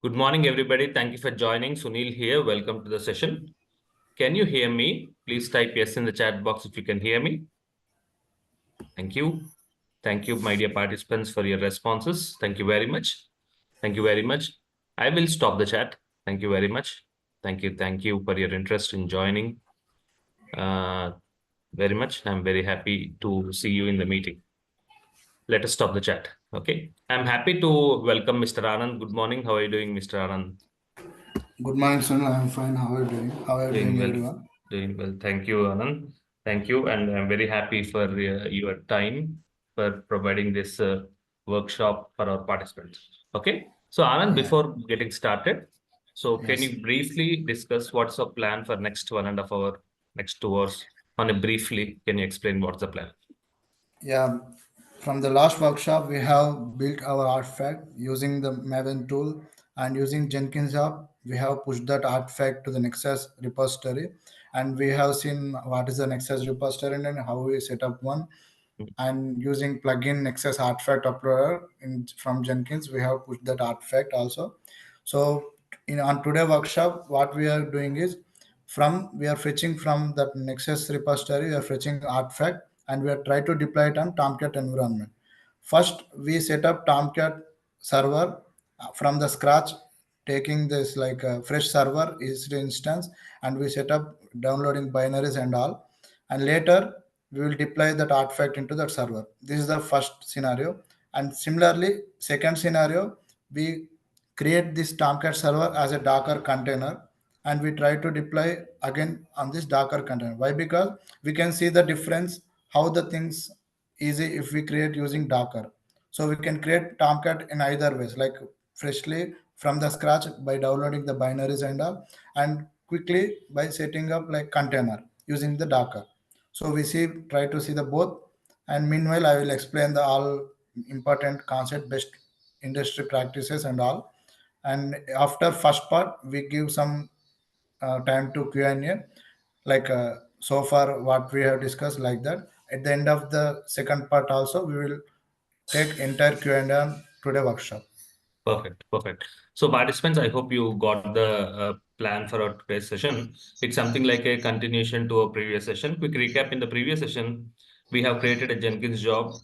Good morning, everybody. Thank you for joining. Sunil here. Welcome to the session. Can you hear me? Please type yes in the chat box if you can hear me. Thank you. Thank you, my dear participants, for your responses. Thank you very much. Thank you very much. I will stop the chat. Thank you very much. Thank you. Thank you for your interest in joining. Very much. I'm very happy to see you in the meeting. Let us stop the chat. Okay. I'm happy to welcome Mr. Anand. Good morning. How are you doing, Mr. Anand? Good morning, Sunil. I'm fine. How are you doing? How are you Doing doing, well. everyone? Doing well. Thank you, Anand. Thank you. And I'm very happy for your time for providing this workshop for our participants. Okay. So, Anand, Yeah. before getting started, so can Yes. you briefly discuss what's the plan for next 1.5 hour, next 2 hours? On a briefly, can you explain what's the plan? Yeah. From the last workshop, we have built our artifact using the Maven tool and using Jenkins job. We have pushed that artifact to the Nexus repository, and we have seen what is the Nexus repository and how we set up one. And using plugin Nexus artifact uploader from Jenkins, we have pushed that artifact also. So in on today workshop, what we are doing is we are fetching from that Nexus repository, we are fetching artifact and we are trying to deploy it on Tomcat environment. First, we set up Tomcat server from the scratch, taking this like a fresh server is the instance, and we set up downloading binaries and all. And later, we will deploy that artifact into that server. This is the first scenario. And similarly, second scenario, we create this Tomcat server as a Docker container and we try to deploy again on this Docker container. Why? Because we can see the difference how the things easy if we create using Docker. So we can create Tomcat in either ways, like freshly from the scratch by downloading the binaries and all, and quickly by setting up like container using the Docker. So we try to see the both, and meanwhile I will explain the all important concept, best industry practices and all. And after first part, we give some time to Q&A, like so far what we have discussed like that. At the end of the second part also, we will take entire Q&A on today workshop. Perfect, perfect. So, participants, I hope you got the plan for our today's session. It's something like a continuation to a previous session. Quick recap: in the previous session, we have created a Jenkins job,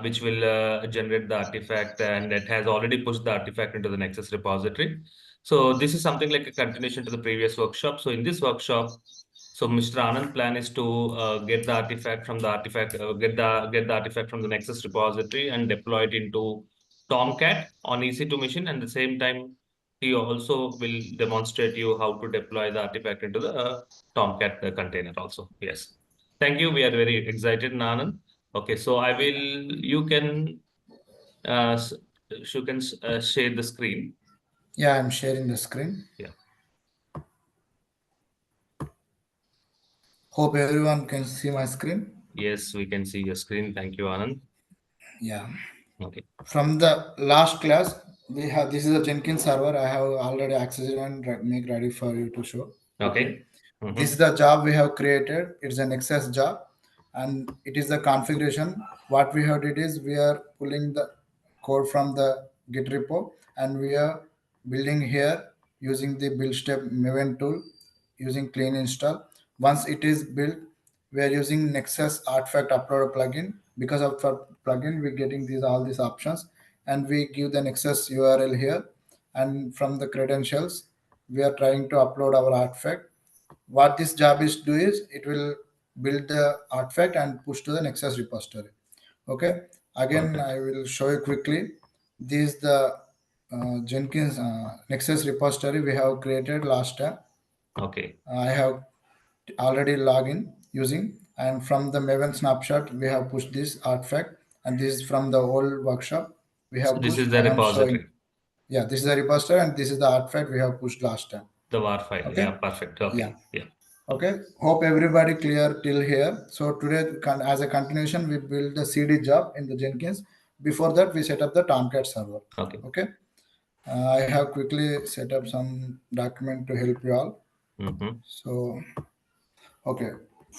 which will generate the artifact, and it has already pushed the artifact into the Nexus repository. So, this is something like a continuation to the previous workshop. So, in this workshop, so Mr. Anand plan is to get the artifact from the artifact, get the artifact from the Nexus repository and deploy it into Tomcat on EC2 machine. And at the same time, he also will demonstrate you how to deploy the artifact into the Tomcat container also. Yes. Thank you. We are very excited, Anand. Okay, so I will, uh, s- you can share the screen. Yeah, I'm sharing the screen. Yeah. Hope everyone can see my screen. Yes, we can see your screen. Thank you, Anand. Yeah. Okay. From the last class, we have this is a Jenkins server. I have already accessed and make ready for you to show. Okay. Okay. This Mm-hmm. is the job we have created. It's an access job, and it is the configuration. What we have did is we are pulling the code from the Git repo, and we are building here using the build step Maven tool using clean install. Once it is built, we are using Nexus artifact uploader plugin. Because of the plugin, we're getting these all these options, and we give the Nexus URL here, and from the credentials, we are trying to upload our artifact. What this job is do is it will build the artifact and push to the Nexus repository. Okay. Again, Perfect. I will show you quickly. This is the Jenkins Nexus repository we have created last time. Okay. I have already login using, and from the Maven snapshot we have pushed this artifact, and this is from the old workshop we So have this pushed, is the and I'm showing. repository, Yeah, this is the repository and this is the artifact we have pushed last time. the WAR file. Okay. Yeah, perfect. Yeah. Okay. Yeah. Okay, hope everybody clear till here. So today, as a continuation, we build the CD job in the Jenkins. Before that, we set up the Tomcat server. Okay. Okay, I have quickly set up some document to help you all. Mm-hmm. So, okay,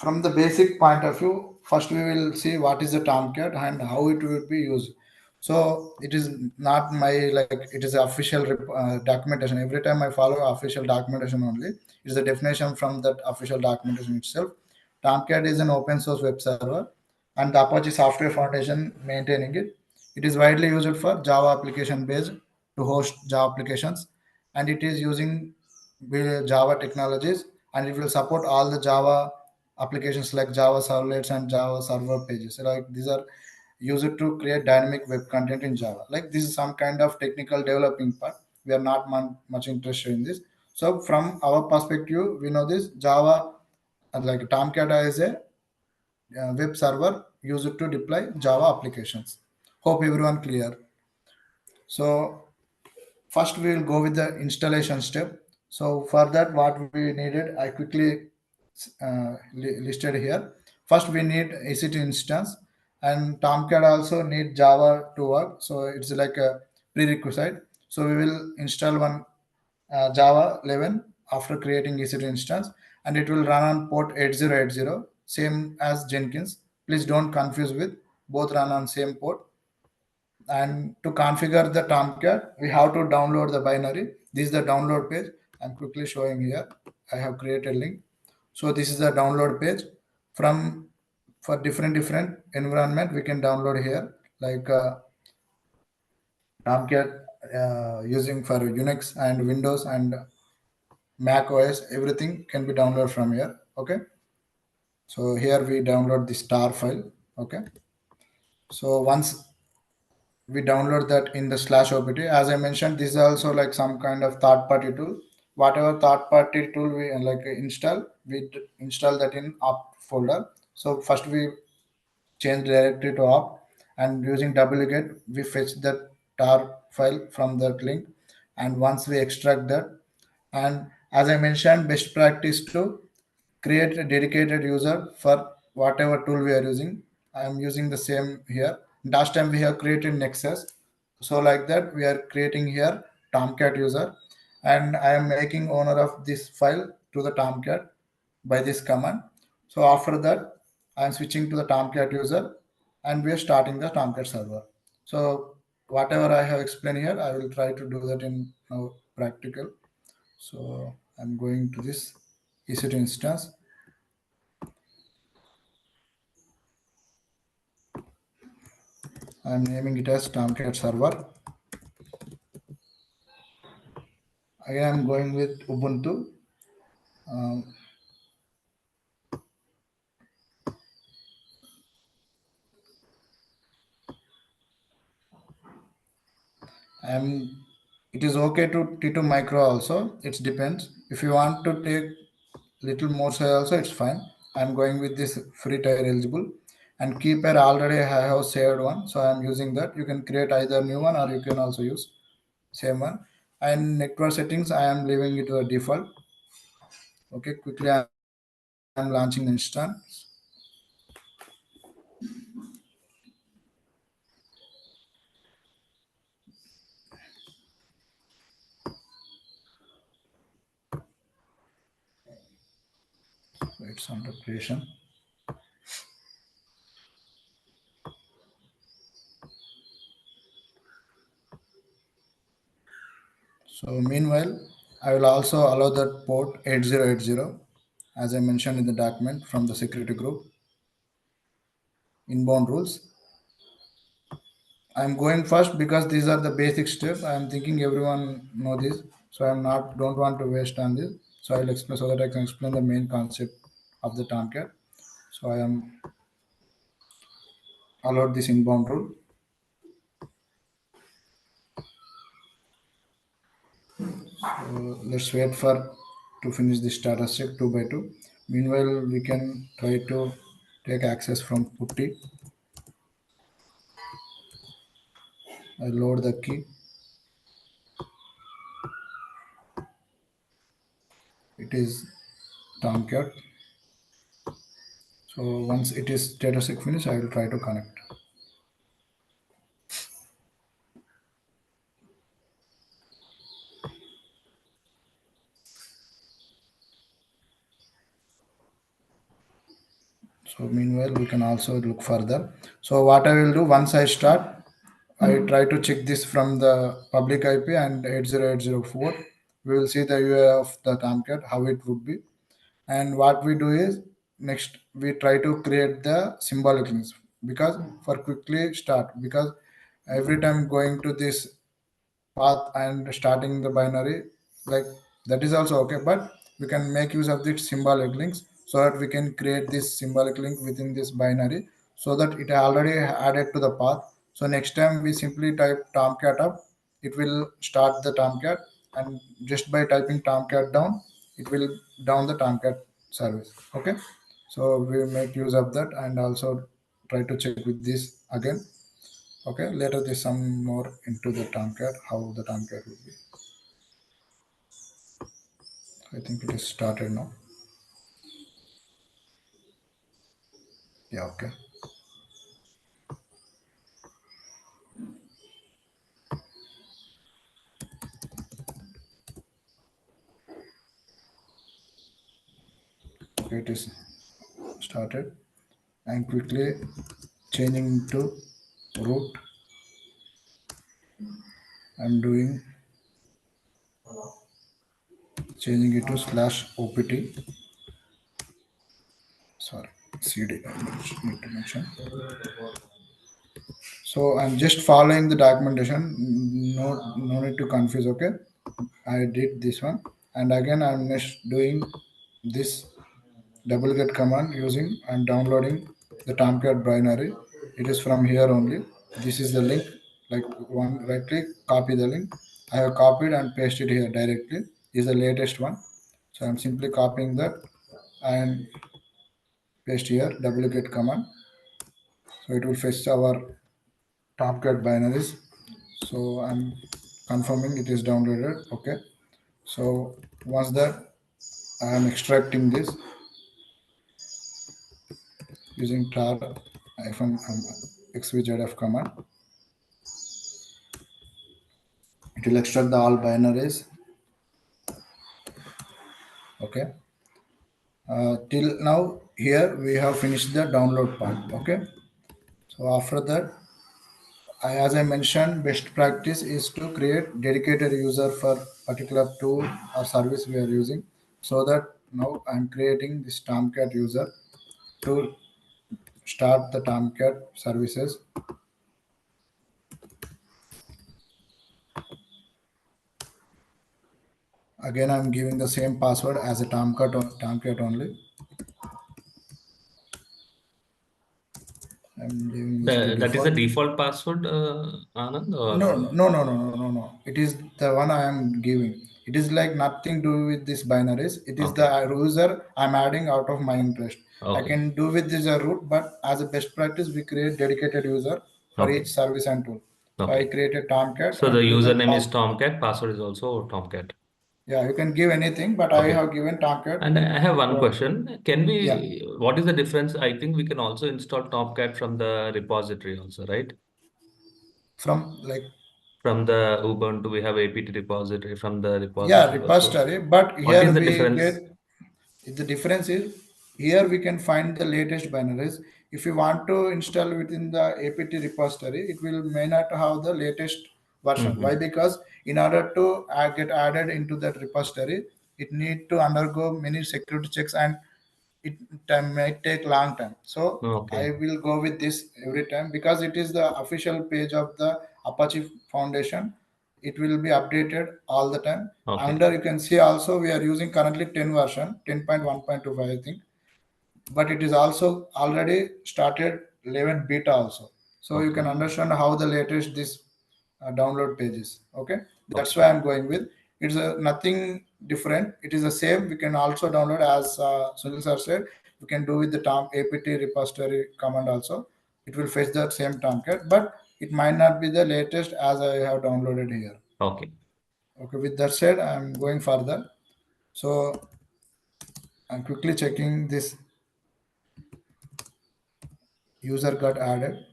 from the basic point of view, first we will see what is the Tomcat and how it will be used. So it is not my, like, it is official documentation. Every time I follow official documentation only, it is a definition from that official documentation itself. Tomcat is an open source web server, and the Apache Software Foundation maintaining it. It is widely used for Java application based to host Java applications, and it is using Java technologies, and it will support all the Java applications like Java servlets and Java server pages. Like these are used to create dynamic web content in Java. Like this is some kind of technical developing part. We are not much interested in this. So from our perspective, we know this Java, like Tomcat is a web server used to deploy Java applications. Hope everyone clear. So first we will go with the installation step. So for that, what we needed, I quickly listed here. First we need EC2 instance, and Tomcat also need Java to work, so it's like a prerequisite. So we will install one Java 11 after creating EC2 instance, and it will run on port 8080, same as Jenkins. Please don't confuse with, both run on same port. And to configure the Tomcat, we have to download the binary. This is the download page. I'm quickly showing here. I have created link. So this is the download page. From for different environment, we can download here, like Tomcat using for Unix and Windows and Mac OS. Everything can be downloaded from here. Okay. So here we download the star file. Okay. So once we download that in the slash opt, as I mentioned, this is also like some kind of third party tool. Whatever third party tool we like install, we install that in opt folder. So first we change directory to opt, and using wget we fetch that tar file from that link. And once we extract that, and as I mentioned, best practice to create a dedicated user for whatever tool we are using. I am using the same here. Last time we have created Nexus, so like that we are creating here Tomcat user, and I am making owner of this file to the Tomcat by this command. So after that, I am switching to the Tomcat user, and we are starting the Tomcat server. So whatever I have explained here, I will try to do that in now practical. So I'm going to this EC2 instance. I'm naming it as Tomcat server. Again, I'm going with Ubuntu. Um, I'm. It is okay to T2 micro also. It depends. If you want to take little more size also, it's fine. I'm going with this free tier eligible, and keeper already I have saved one, so I'm using that. You can create either new one, or you can also use same one. And network settings, I am leaving it to a default. Okay, quickly I'm launching the instance. So it's under creation. So meanwhile, I will also allow that port 8080, as I mentioned in the document from the security group, inbound rules. I'm going first because these are the basic steps. I'm thinking everyone know this, so I'm not don't want to waste on this. So I'll explain so that I can explain the main concept of the Tomcat. So I am allowed this inbound rule. So let's wait for to finish the status check 2 by 2. Meanwhile, we can try to take access from putty. I load the key. It is Tomcat. So once it is status check finished, I will try to connect. So meanwhile, we can also look further. So what I will do once I start, I try to check this from the public IP and 80804. We will see the UI of the Tomcat, how it would be. And what we do is next we try to create the symbolic links because for quickly start, because every time going to this path and starting the binary, like that is also okay, but we can make use of the symbolic links so that we can create this symbolic link within this binary so that it already added to the path. So next time we simply type tomcat up, it will start the tomcat, and just by typing tomcat down, it will down the tomcat service. Okay, so we make use of that and also try to check with this again. Okay, later there's some more into the Tomcat, how the Tomcat will be. I think it is started now. Yeah, okay. Okay, it is started. And quickly changing to root. I'm doing changing it to slash opt. Sorry, cd. Need to mention. So I'm just following the documentation. No need to confuse. Okay, I did this one, and again I'm next doing this double get command using and downloading the Tomcat binary. It is from here only. This is the link. Like one right click, copy the link. I have copied and pasted here directly. Is the latest one. So I'm simply copying that and paste here double get command. So it will fetch our Tomcat binaries. So I'm confirming it is downloaded. Okay. So once that I am extracting this using tar xvzf command. It will extract the all binaries. Okay. Till now here we have finished the download part. Okay. So after that, as I mentioned, best practice is to create dedicated user for particular tool or service we are using. So that now I'm creating this Tomcat user to start the Tomcat services. Again, I'm giving the same password as a Tomcat only. I'm leaving this to That is the default. default password, Anand, No, or no, no, no, no, no, no. It is the one I am giving. It is like nothing to do with this binaries. It is the okay, user I'm adding out of my interest. I okay, can do with this a root, but as a best practice, we create dedicated user for okay, each service and tool. So I okay. created Tomcat So the and give the username is pass. Tomcat, password is also Tomcat. Yeah, you can give anything, but I Okay. have given Tomcat. And I have one So question. Can yeah, we, what is the difference? I think we can also install Tomcat from the repository also, right? from like From the Ubuntu, we have apt repository from the yeah repository also. repository, but What here is the we difference? get. The difference is here we can find the latest binaries. If you want to install within the apt repository, it will may not have the latest version. Why? Mm-hmm. Because in order to get added into that repository, it need to undergo many security checks and it time might take long time. So I Okay. will go with this every time because it is the official page of the Apache Foundation. It will be updated all the time. Okay. Under you can see also we are using currently 10 version 10.1.25 I think, but it is also already started 11 beta also. So you Okay. can understand how the latest this download pages. Okay, that's Okay. why I'm going with. It's nothing different. It is the same. We can also download as Sunil sir said. We can do with the tom apt repository command also. It will fetch that same Tomcat, but it might not be the latest as I have downloaded here. Okay. Okay, with that said, I'm going further. So I'm quickly checking this user got added.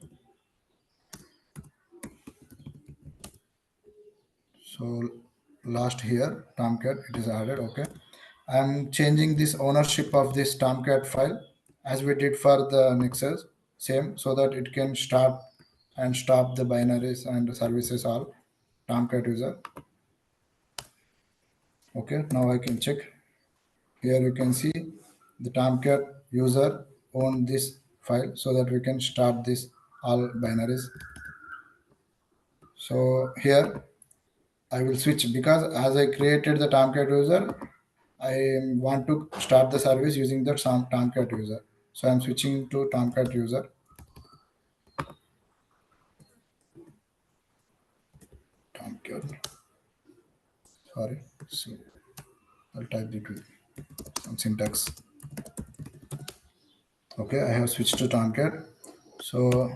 So last here, Tomcat, it is added. Okay. I'm changing this ownership of this Tomcat file as we did for the Nexus, same, so that it can start and stop the binaries and services all Tomcat user. Okay, now I can check. Here you can see the Tomcat user own this file so that we can start this all binaries. So here I will switch because as I created the Tomcat user, I want to start the service using the Tomcat user. So I'm switching to Tomcat user. Tomcat. Sorry. So I'll type it with some syntax. Okay, I have switched to Tomcat. So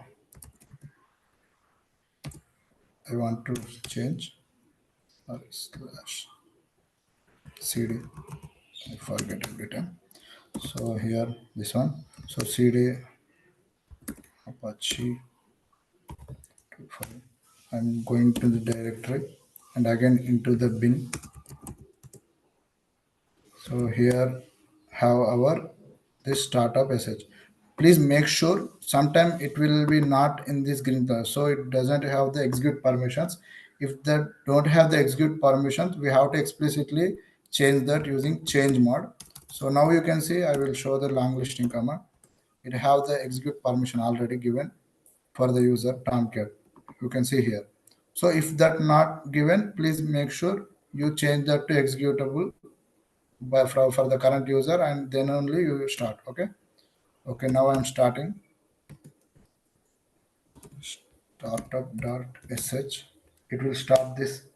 I want to change. Sorry, slash cd. I forget every time. So here this one. So cd Apache 25. I'm going to the directory and again into the bin. So here have our this startup sh. Please make sure sometime it will be not in this green color. So it doesn't have the execute permissions. If that don't have the execute permissions, we have to explicitly change that using change mode. So now you can see I will show the long listing command. It have the execute permission already given for the user Tomcat. You can see here. So if that not given, please make sure you change that to executable for the current user and then only you start. Okay, now I'm starting startup.sh. It will start this.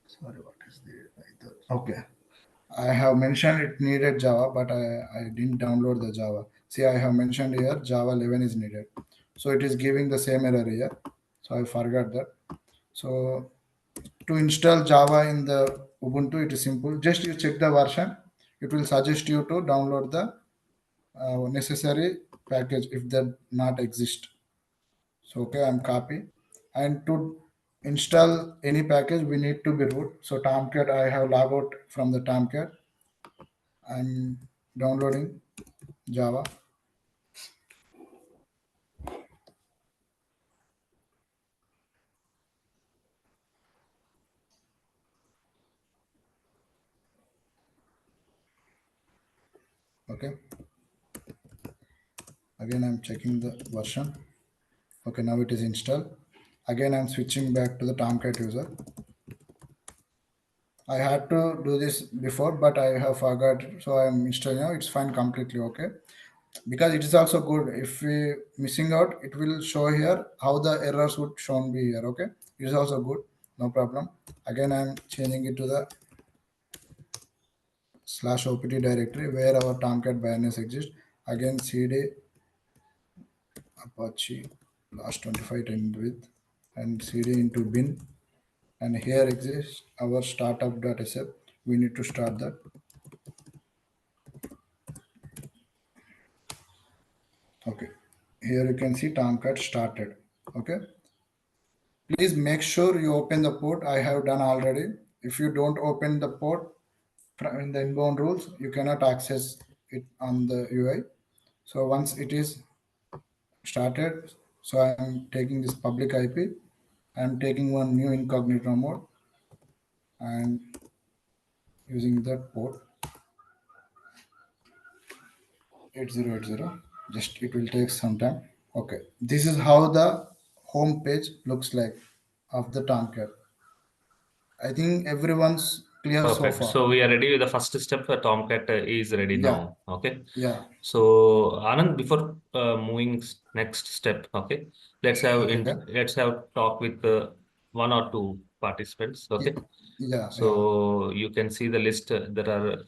Sorry, what is the okay, I have mentioned it needed Java, but I didn't download the Java. See, I have mentioned here Java 11 is needed, so it is giving the same error here, so I forgot that. So to install Java in the Ubuntu, it is simple. Just you check the version. It will suggest you to download the necessary package if that not exist. So okay, I'm copy. And to install any package, we need to be root. So Tomcat, I have log out from the Tomcat. I'm downloading Java. Okay. Again, I'm checking the version. Okay, now it is installed. Again, I'm switching back to the Tomcat user. I had to do this before, but I have forgot. So I'm installing now. It's fine completely okay. Because it is also good. If we missing out, it will show here how the errors would shown be here. Okay. It is also good. No problem. Again, I'm changing it to the /opt directory where our Tomcat binaries exist. Again, cd Apache last 25 end with and cd into bin. And here exists our startup.sf. We need to start that. Okay, here you can see Tomcat started. Okay, please make sure you open the port. I have done already. If you don't open the port in the inbound rules, you cannot access it on the UI. So once it is started, so I'm taking this public IP. I'm taking one new incognito mode and using that port 8080. Just it will take some time. Okay, this is how the home page looks like of the Tomcat. I think everyone's clear so Perfect. far. So we are ready with the first step. Tomcat is ready Yeah, now. Okay. yeah. So Anand, before moving next step, okay, Okay. let's have talk with one or two participants. Yeah, Okay. yeah. So you can see the list. There are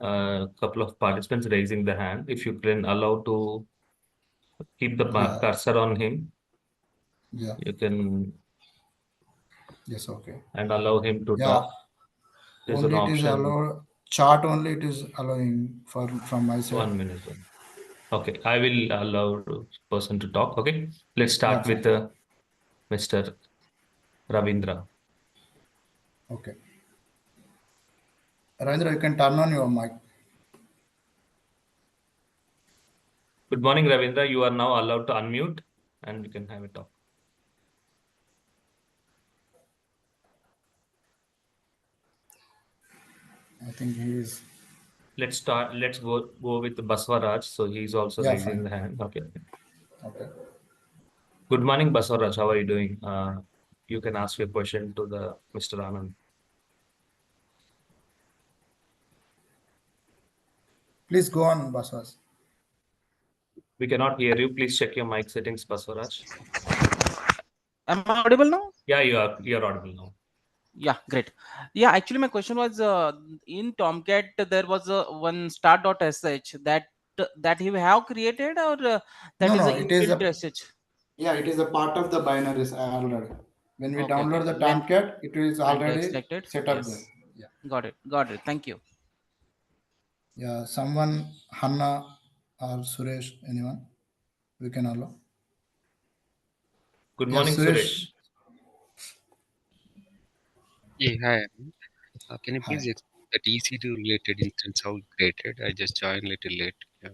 a couple of participants raising the hand. If you can allow to keep the Yeah, cursor on him, yeah. you can Yes, okay. and allow him to Yeah, talk. There's an only it is option. allowed. Chart only it is allowing for from my side. 1 minute. Okay, I will allow person to talk. Okay, let's Yeah, start fine. with Mr. Ravindra. Okay. Ravindra, you can turn on your mic. Good morning, Ravindra. You are now allowed to unmute. and we can have it up. I think he is. Let's go with Baswaraj. So he's also Yeah, raising fine. the hand. Okay. Okay. Good morning, Baswaraj. How are you doing? You can ask your question to the Mr. Anand. Please go on, Baswas. We cannot hear you. Please check your mic settings, Baswaraj. Am I audible now? Yeah, you're audible now. Yeah, great. Yeah, actually, my question was in Tomcat there was one start.sh that you have created, or that No, is no, a it is inbuilt a sh. yeah, it is a part of the binaries already. When we Okay, okay. download the When Tomcat, it is and already extracted, set up there. yes, Yeah. got it, got it. Thank you. Yeah. Someone, Hanna or Suresh, anyone, we can allow. Good Yeah, morning, Suresh. Suresh. Yeah, hi. Can you please Hi. explain that EC2 related instance how it created? I just joined little late. Yeah.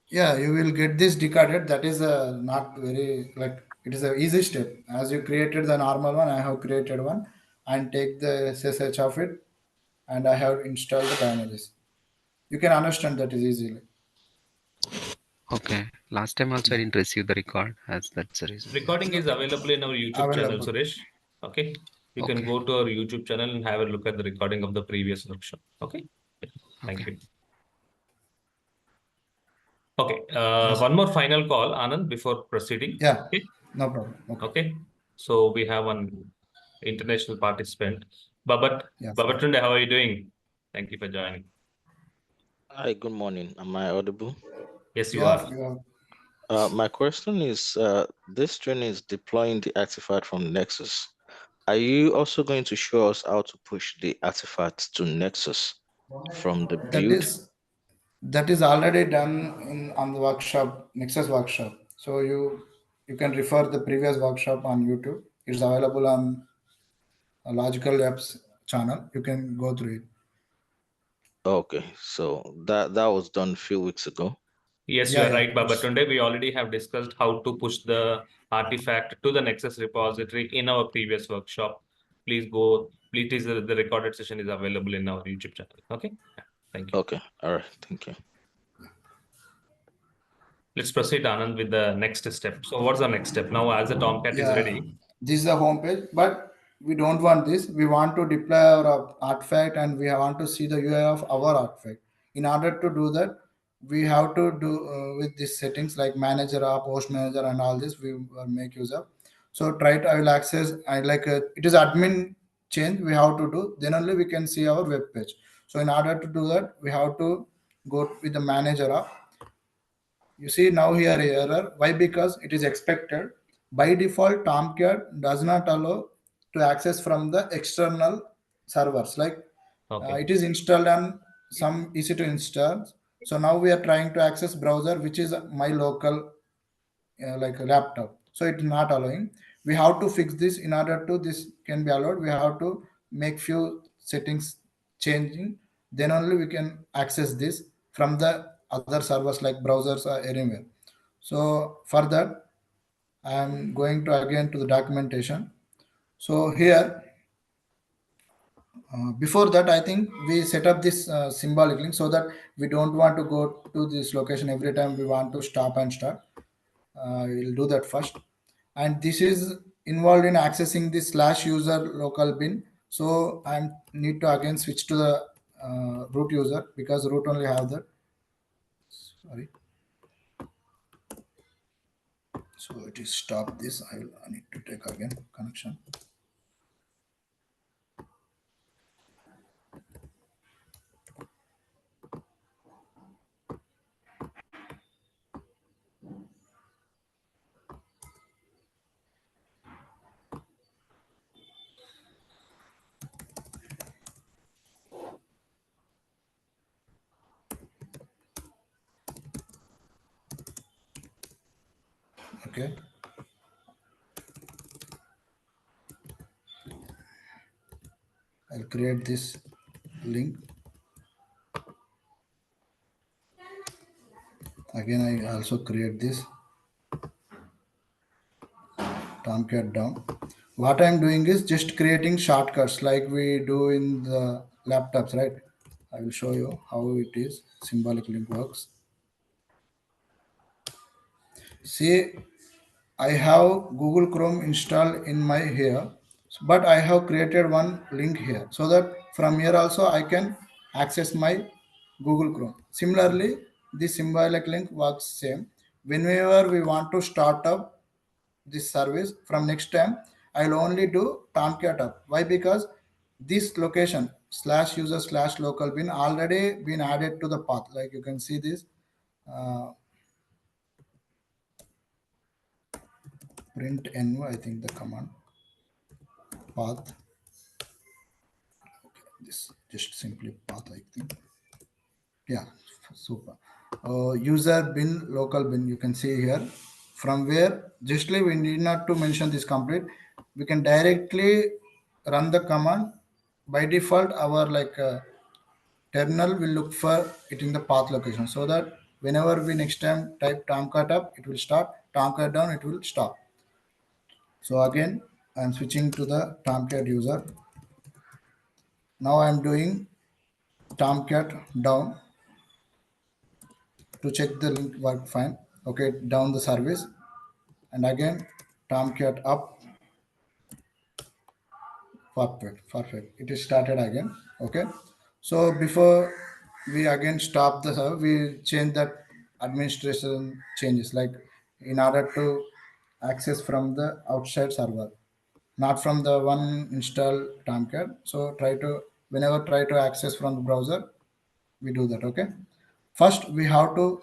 Yeah, you will get this decoded. That is not very like it is a easy step. As you created the normal one, I have created one and take the SSH of it, and I have installed the binaries. You can understand that is easily Okay. Last time also I didn't receive the record, as that's the reason. Recording is available in our YouTube channel, available. Suresh. Okay. You can Okay. go to our YouTube channel and have a look at the recording of the previous workshop. Okay. Thank Okay. you. Okay. Yes. One more final call, Anand, before proceeding. Yeah. Okay. No problem. Okay. Okay. So we have one international participant. Yeah. Fine. Babatunde, how are you doing? Thank you for joining. Hi, good morning. Am I audible? Yes, you Yeah. are. Yeah. My question is this training is deploying the artifact from Nexus. Are you also going to show us how to push the artifacts to Nexus from the That build? is already done in on the workshop Nexus workshop. So you can refer the previous workshop on YouTube. It's available on a Logical Apps channel. You can go through it. Okay, so that was done a few weeks ago. Yes, you Yeah. are Yeah. right, It's Babatunde. We already have discussed how to push the artifact to the Nexus repository in our previous workshop. Please go. Please, the recorded session is available in our YouTube channel. Okay. Yeah, thank you. Okay, all right, thank you. Let's proceed, Anand, with the next step. So, what's the next step? Now, as the Tomcat is yeah. ready, This is the home page, but we don't want this. We want to deploy our artifact, and we want to see the UI of our artifact. In order to do that, we have to do with these settings like manager app, host manager, and all this. We make use of. So try to I will access. I like it is admin change we have to do. Then only we can see our web page. So in order to do that, we have to go with the manager app. You see now here error. Why? Because it is expected. By default, Tomcat does not allow to access from the external servers. Like okay, it is installed on some EC2 instance. So now we are trying to access browser, which is my local like a laptop. So it's not allowing. We have to fix this in order to this can be allowed. We have to make few settings changing. Then only we can access this from the other servers like browsers or anywhere. So for that, I am going to again to the documentation. So here, before that, I think we set up this symbolic link so that we don't want to go to this location every time we want to stop and start. We'll do that first. And this is involved in accessing the slash user local bin. So I need to again switch to the root user because root only have that. Sorry. So it is stop this. I need to take again connection. Okay. I'll create this link. Again, I also create this. Tomcat down. What I'm doing is just creating shortcuts like we do in the laptops, right? I will show you how it is. Symbolic link works. See, I have Google Chrome installed in my here, but I have created one link here so that from here also I can access my Google Chrome. Similarly, the symbolic link works same. Whenever we want to start up this service from next time, I'll only do Tomcat up. Why? Because this location slash user slash local bin already been added to the path. Like you can see this uh, print env. I think the command path. This just simply path. I think. Yeah, super. User bin local bin. You can see here from where justly we need not to mention this complete. We can directly run the command. By default, our terminal will look for it in the path location so that whenever we next time type Tomcat up, it will start. Tomcat down, it will stop. So again, I'm switching to the Tomcat user. Now I'm doing Tomcat down to check the link work fine. Okay, down the service, and again Tomcat up. Perfect, perfect. It is started again. Okay. So before we again stop the server, we change that administration changes like in order to access from the outside server, not from the one install Tomcat. So try to whenever try to access from the browser, we do that. Okay. First, we have to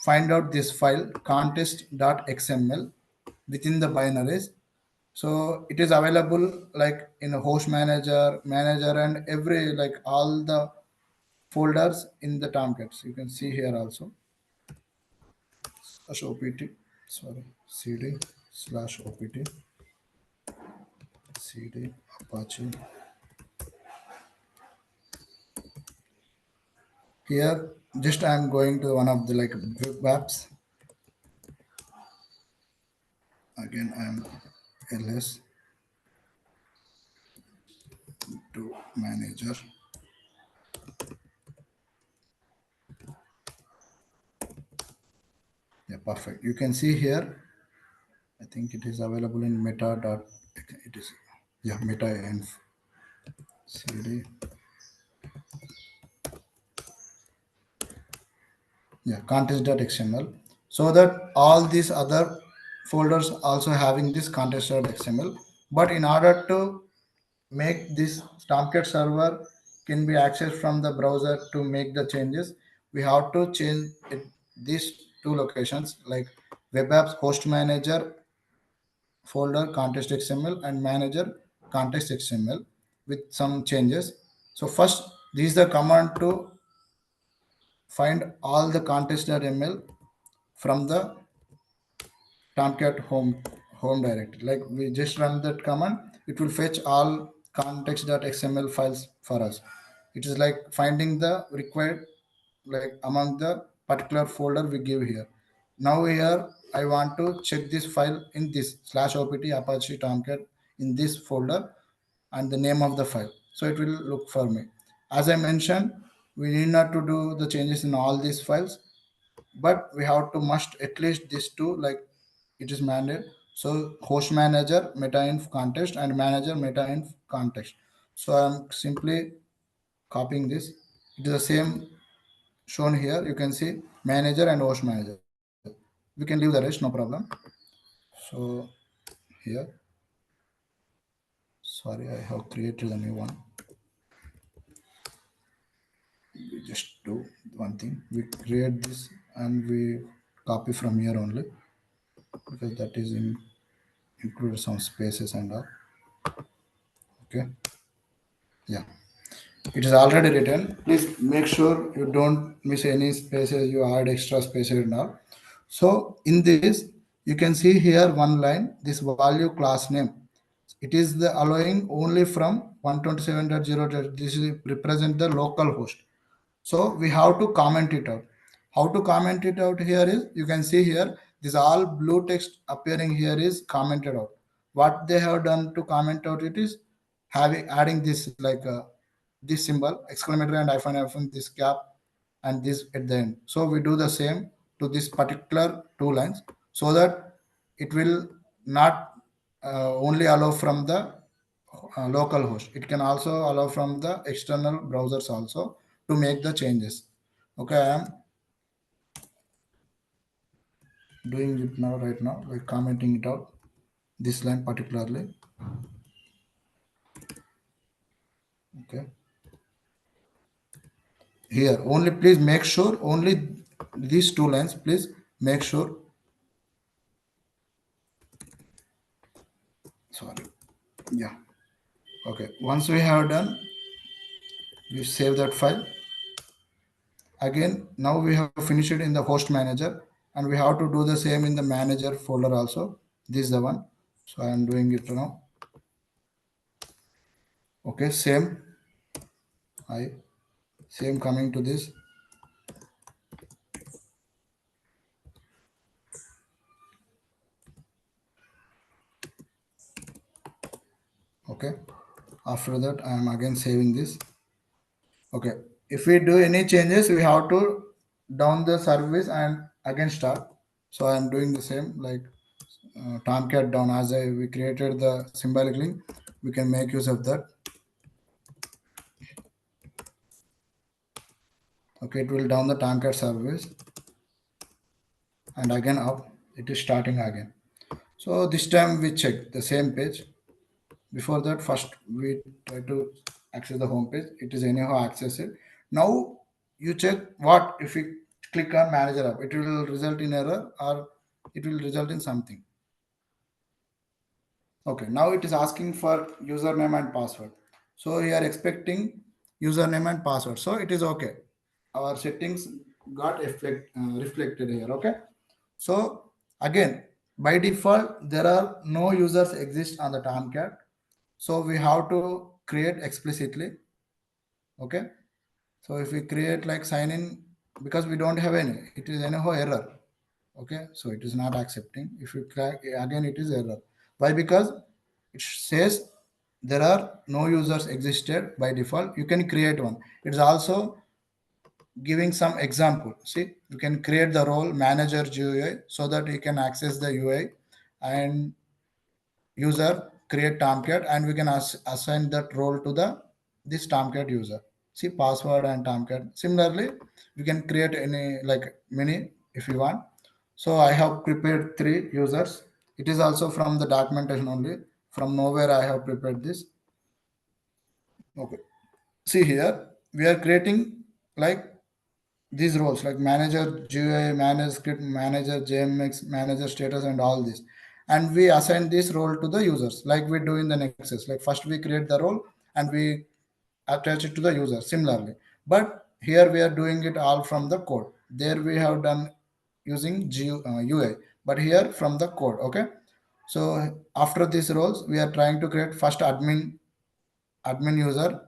find out this file contest.xml within the binaries. So it is available like in a host manager, and every like all the folders in the Tomcats. You can see here also slash opt cd slash opt cd apache. Here, just I am going to one of the like web apps. Again, I am ls to manager. Yeah, perfect. You can see here. I think it is available in meta dot. It is yeah meta inf cd. Yeah, contest.xml. So that all these other folders also having this contest.xml. But in order to make this Tomcat server can be accessed from the browser to make the changes, we have to change it, these two locations like web apps host manager folder context xml and manager context xml with some changes. So first, this is the command to find all the context.ml from the Tomcat home directory. Like we just run that command, it will fetch all context.xml files for us. It is like finding the required like among the particular folder we give here. Now here I want to check this file in this slash opt apache tomcat in this folder and the name of the file. So it will look for me. As I mentioned, we need not to do the changes in all these files, but we have to must at least these two like it is mandated. So host manager meta-inf context and manager meta-inf context. So I'm simply copying this. It is the same shown here. You can see manager and host manager. We can leave the rest, no problem. So here, sorry, I have created a new one. We just do one thing. We create this and we copy from here only because that is include some spaces and all. Okay. Yeah. It is already written. Please make sure you don't miss any spaces. You add extra spaces and all. So in this, you can see here one line. This value class name. It is the allowing only from 127.0. This is represent the local host. So we have to comment it out. How to comment it out here is you can see here this all blue text appearing here is commented out. what they have done to comment out it is adding this this symbol exclamatory and hyphen this gap and this at the end. So we do the same to this particular two lines so that it will not only allow from the local host. It can also allow from the external browsers also to make the changes. Okay, I am doing it now right now, like commenting it out. This line particularly. Okay. Here only please make sure only these two lines. Please make sure. Sorry. Yeah. Okay. Once we have done, we save that file. Again, now we have finished it in the host manager, and we have to do the same in the manager folder also. This is the one. So I am doing it now. Okay, same. Same coming to this. Okay. After that, I am again saving this. Okay. If we do any changes, we have to down the service and again start. So I am doing the same like Tomcat down as we created the symbolic link. We can make use of that. Okay, it will down the Tomcat service and again up. It is starting again. So this time we check the same page. Before that, first we try to access the home page. It is anyhow accessed. Now you check what if we click on manager app, it will result in error or it will result in something. Okay, now it is asking for username and password. So we are expecting username and password. So it is okay. Our settings got reflected here. Okay. So again, by default, there are no users exist on the Tomcat. So we have to create explicitly. Okay. So if we create like sign in, because we don't have any, it is anyhow error. Okay. So it is not accepting. If you click again, it is error. Why? Because it says there are no users existed by default. You can create one. It's also giving some example. See, you can create the role manager GUI so that you can access the UI and user create Tomcat and we can assign that role to the this Tomcat user. See password and Tomcat. Similarly, we can create any like many if you want. So I have prepared 3 users. It is also from the documentation only. From nowhere I have prepared this. Okay. See here, we are creating like these roles like manager GUI, manager script, manager JMX, manager status, and all this. And we assign this role to the users like we do in the Nexus. Like first we create the role and we attach it to the user similarly. But here we are doing it all from the code. There we have done using UI, but here from the code. Okay. So after these roles, we are trying to create first admin user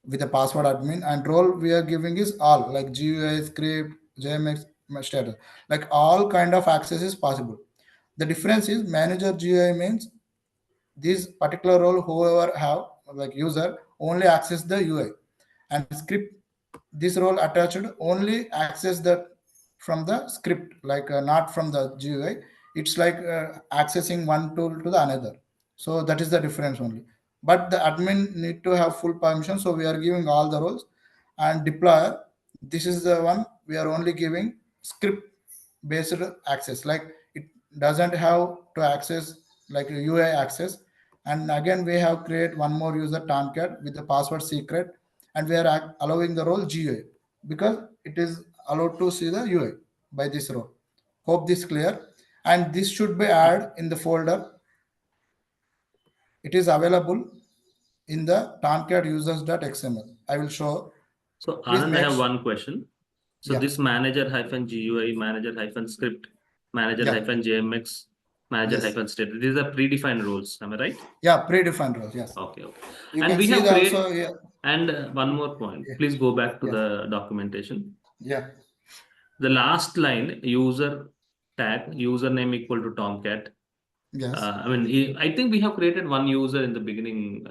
with a password admin and role we are giving is all like GUI script, JMX status, like all kind of access is possible. The difference is manager GUI means this particular role whoever have like user only access the UI and script this role attached only access that from the script like not from the GUI. It's like accessing one tool to the another. So that is the difference only. But the admin need to have full permission. So we are giving all the roles and deployer. This is the one we are only giving script based access. Like it doesn't have to access like UI access. And again, we have create one more user Tomcat with the password secret, and we are allowing the role GUI because it is allowed to see the UI by this role. Hope this clear. And this should be added in the folder. It is available in the Tomcat users.xml. I will show. So Please Anand, I have one question. So Yeah. this manager hyphen GUI, manager hyphen script, manager Yeah. hyphen JMX, manager Yes. hyphen state. These are predefined roles. Am I right? Yeah, predefined roles. Yes. Okay. Okay. You And can we see have the created. also. Yeah. And one more point. Yeah. Please go back to Yeah. the documentation. Yeah. The last line, user tag, username equal to Tomcat, Yes. I mean, I think we have created one user in the beginning,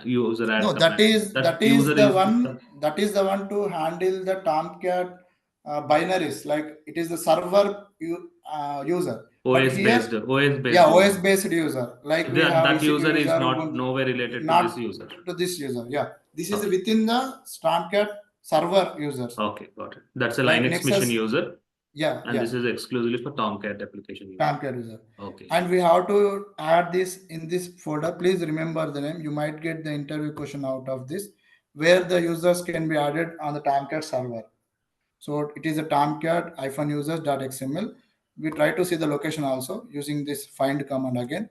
user No, add that command. is That user the is one, that is the one to handle the Tomcat binaries. Like it is the server user. But here, OS yeah, based OS user. based user. Like we That have that EC2 user user, is not Ubuntu, nowhere related to this not user. to this user. Yeah, this is Okay. within the Tomcat server users. Okay, got it. That's a Like Linux mission Nexus, user, yeah, and yeah, this is exclusively for Tomcat application user. Tomcat user. Okay. And we have to add this in this folder. Please remember the name. You might get the interview question out of this, where the users can be added on the Tomcat server. So it is a tomcat-users.xml. We try to see the location also using this find command again.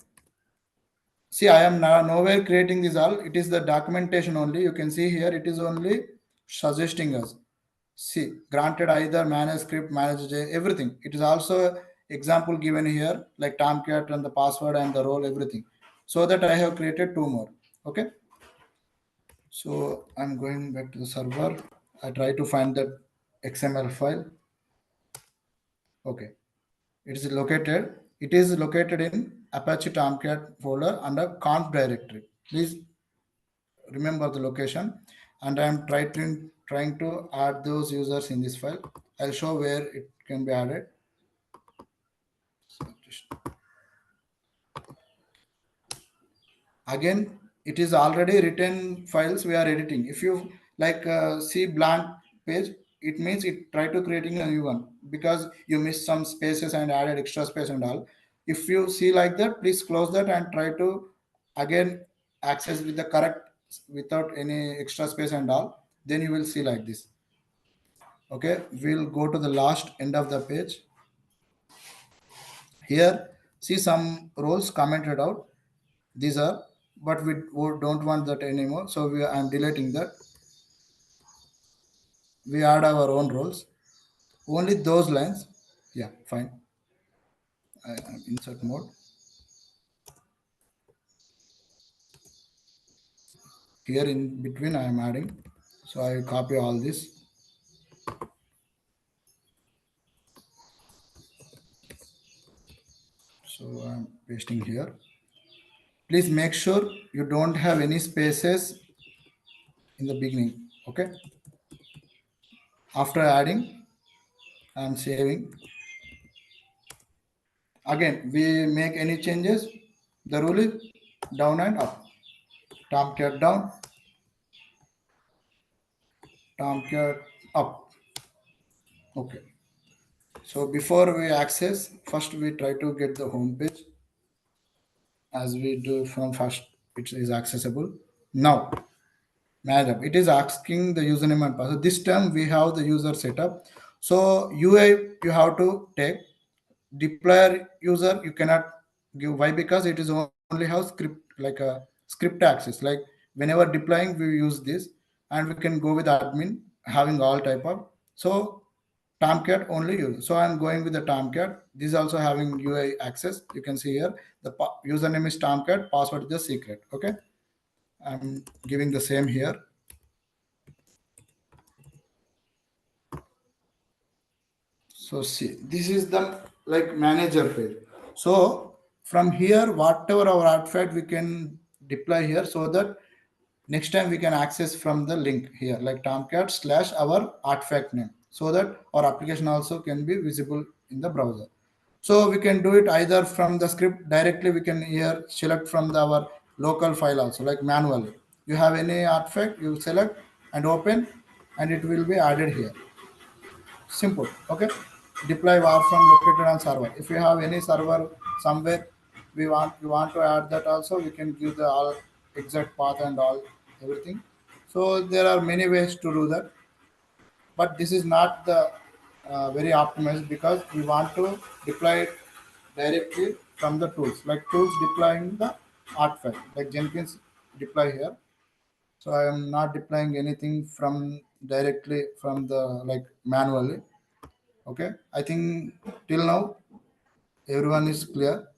See, I am now nowhere creating this all. It is the documentation only. You can see here it is only suggesting us. See, granted either manage script, manage everything. It is also example given here like Tomcat and the password and the role, everything. So that I have created two more. Okay. So I'm going back to the server. I try to find that XML file. Okay. It is located in Apache Tomcat folder under conf directory. Please remember the location, and I'm trying to add those users in this file. I'll show where it can be added. So again, it is already written files we are editing. If you like see blank page, it means it try to creating a new one because you missed some spaces and added extra space and all. If you see like that, please close that and try to again access with the correct without any extra space and all, then you will see like this. Okay, we'll go to the last end of the page. Here see some roles commented out. These are, but we don't want that anymore, so I'm deleting that. We add our own roles, only those lines. Yeah, fine. I'm insert mode. Here in between I am adding, so I copy all this. So I'm pasting here. Please make sure you don't have any spaces in the beginning. Okay, after adding I'm saving. Again, we make any changes, the rule is down and up. Tomcat down, Tomcat up. Okay, so before we access, first we try to get the home page. As we do from first, it is accessible. Now manage up, it is asking the username and password. This time we have the user setup. So UI you have to take, deployer user you cannot give. Why? Because it is only have script, like a script access. Like whenever deploying we use this, and we can go with admin having all type of. So Tomcat only use. So I'm going with the Tomcat. This is also having UI access. You can see here the username is Tomcat, password is the secret. Okay, I'm giving the same here. So see, this is the like manager page. So from here, whatever our artifact we can deploy here, so that next time we can access from the link here, like Tomcat slash our artifact name, so that our application also can be visible in the browser. So we can do it either from the script directly. We can here select from our local file also, like manually. You have any artifact, you select and open, and it will be added here. Simple. Okay, deploy var from located on server. If you have any server somewhere, we want to add that also, we can give the all exact path and all everything. So there are many ways to do that, but this is not the very optimized, because we want to deploy it directly from the tools, like tools deploying the artifact, like Jenkins deploy here. So I am not deploying anything from directly from the like manually. Okay, I think till now everyone is clear.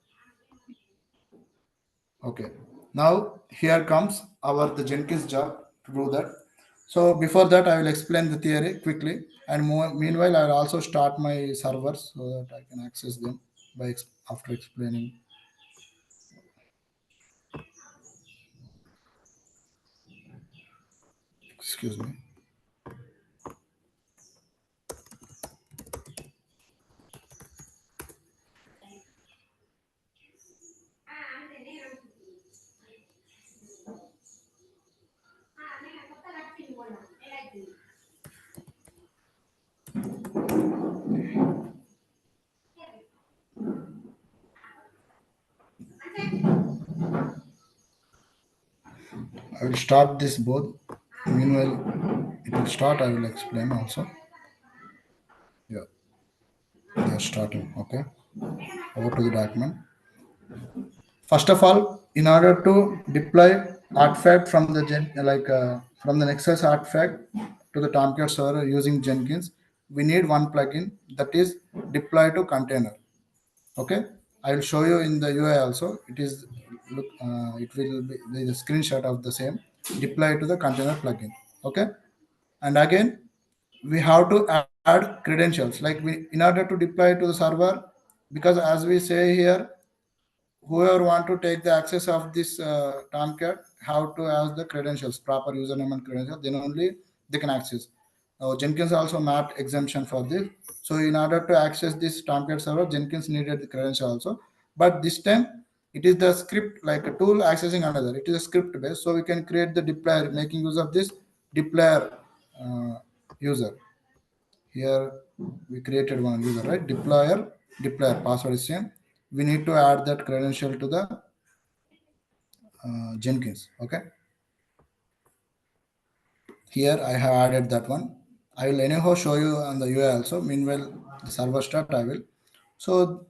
Okay, now here comes our the Jenkins job to do that. So before that, I will explain the theory quickly, and meanwhile, I will also start my servers so that I can access them by after explaining. Excuse me. I will start this both. Meanwhile, it will start. I will explain also. Yeah, they are starting. Okay. Over to the document. First of all, in order to deploy artifact from the from the Nexus artifact to the Tomcat server using Jenkins, we need one plugin that is deploy to container. Okay, I will show you in the UI also. It is look. It will be the screenshot of the same deploy to the container plugin. Okay, and again we have to add credentials. Like in order to deploy to the server, because as we say here, whoever want to take the access of this Tomcat have to have the credentials, proper username and credentials, then only they can access. Jenkins also mapped exemption for this. So in order to access this Tomcat server, Jenkins needed the credential also. But this time it is the script, like a tool accessing another. It is a script based. So we can create the deployer, making use of this deployer user. Here we created one user, right? Deployer password is same. We need to add that credential to the Jenkins. Okay. Here I have added that one. I will anyhow show you on the UI also. Meanwhile, the server start I will. So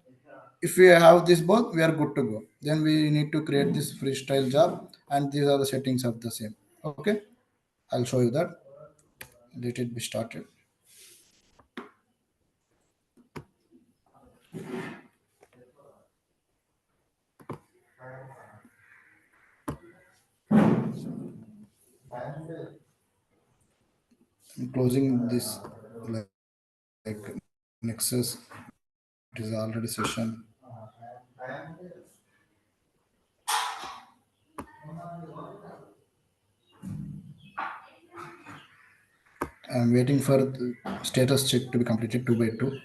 if we have this both, we are good to go. Then we need to create this freestyle job, and these are the settings of the same. Okay. I'll show you that. Let it be started. I'm closing this like Nexus. It is already session. I'm waiting for the status check to be completed 2 by 2.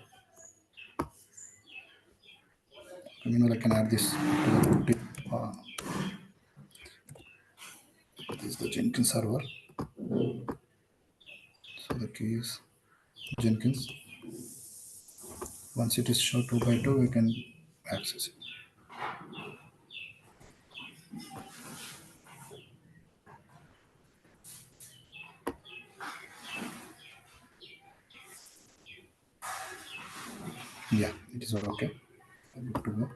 Meanwhile, I can add this to the this is the Jenkins server. So the key is Jenkins. Once it is shown 2 by 2, we can access it. Yeah, it is okay. Good to go.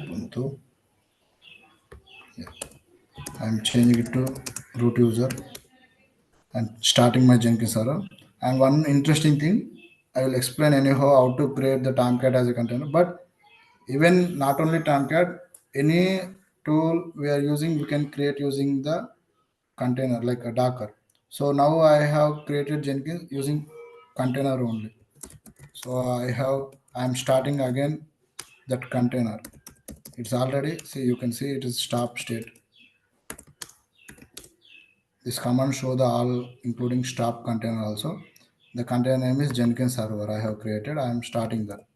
Ubuntu. Yeah. I'm changing it to root user and starting my Jenkins server. And one interesting thing, I will explain anyhow how to create the Tomcat as a container. But even not only Tomcat, any tool we are using, we can create using the container like a Docker. So now I have created Jenkins using container only. So I'm starting again that container. It's already, see, you can see it is stop state. This command show the all including stop container also. The container name is Jenkins server I have created. I am starting that.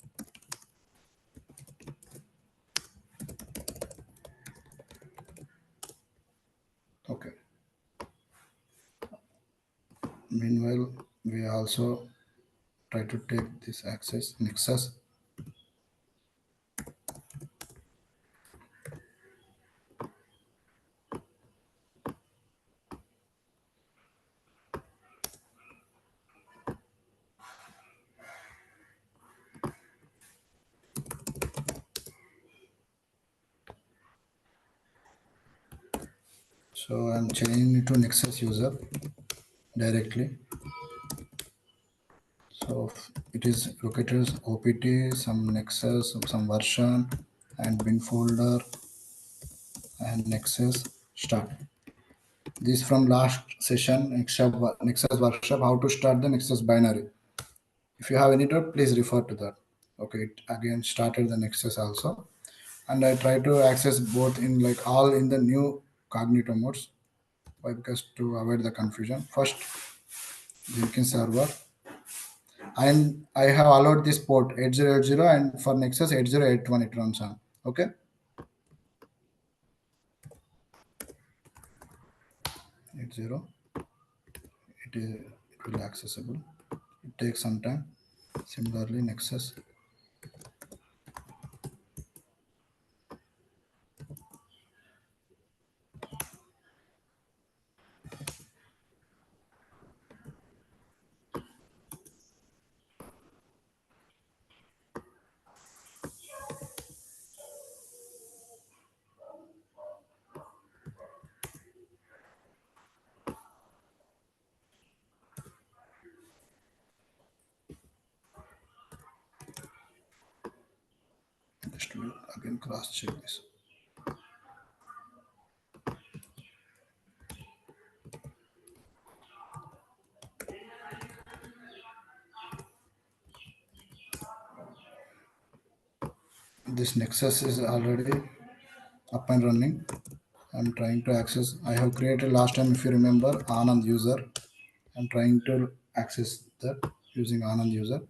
Okay. Meanwhile, we also try to take this access Nexus. So I'm changing it to Nexus user directly. So it is located as OPT, some Nexus, some version, and bin folder, and Nexus start. This from last session, Nexus workshop, how to start the Nexus binary. If you have any doubt, please refer to that. Okay, it again started the Nexus also. and I try to access both in like all in the new cognito modes. Why? Because to avoid the confusion. First, Jenkins server, and I have allowed this port 8080 and for Nexus 8081 it runs on. Okay. 80, it will be accessible. It takes some time. Similarly, Nexus. Just will again cross check this. This Nexus is already up and running. I'm trying to access. I have created last time, if you remember, Anand user. I'm trying to access that using Anand user,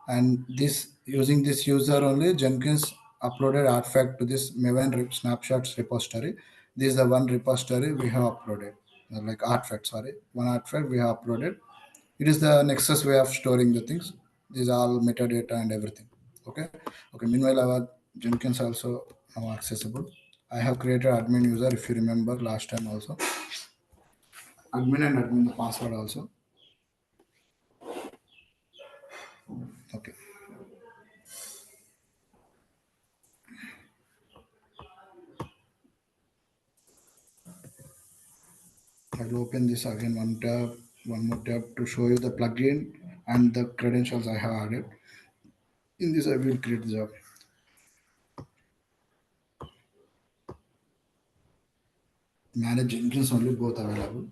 and this using this user only Jenkins uploaded artifact to this Maven snapshots repository. This is the one repository we have uploaded, like artifact. Sorry, one artifact we have uploaded. It is the Nexus way of storing the things. These are all metadata and everything. Okay. Okay. Meanwhile, our Jenkins also now accessible. I have created admin user. If you remember last time also, admin and admin the password also. Okay. I'll open this again one more tab to show you the plugin and the credentials I have added. In this, I will create the job. Manage Jenkins only, both available.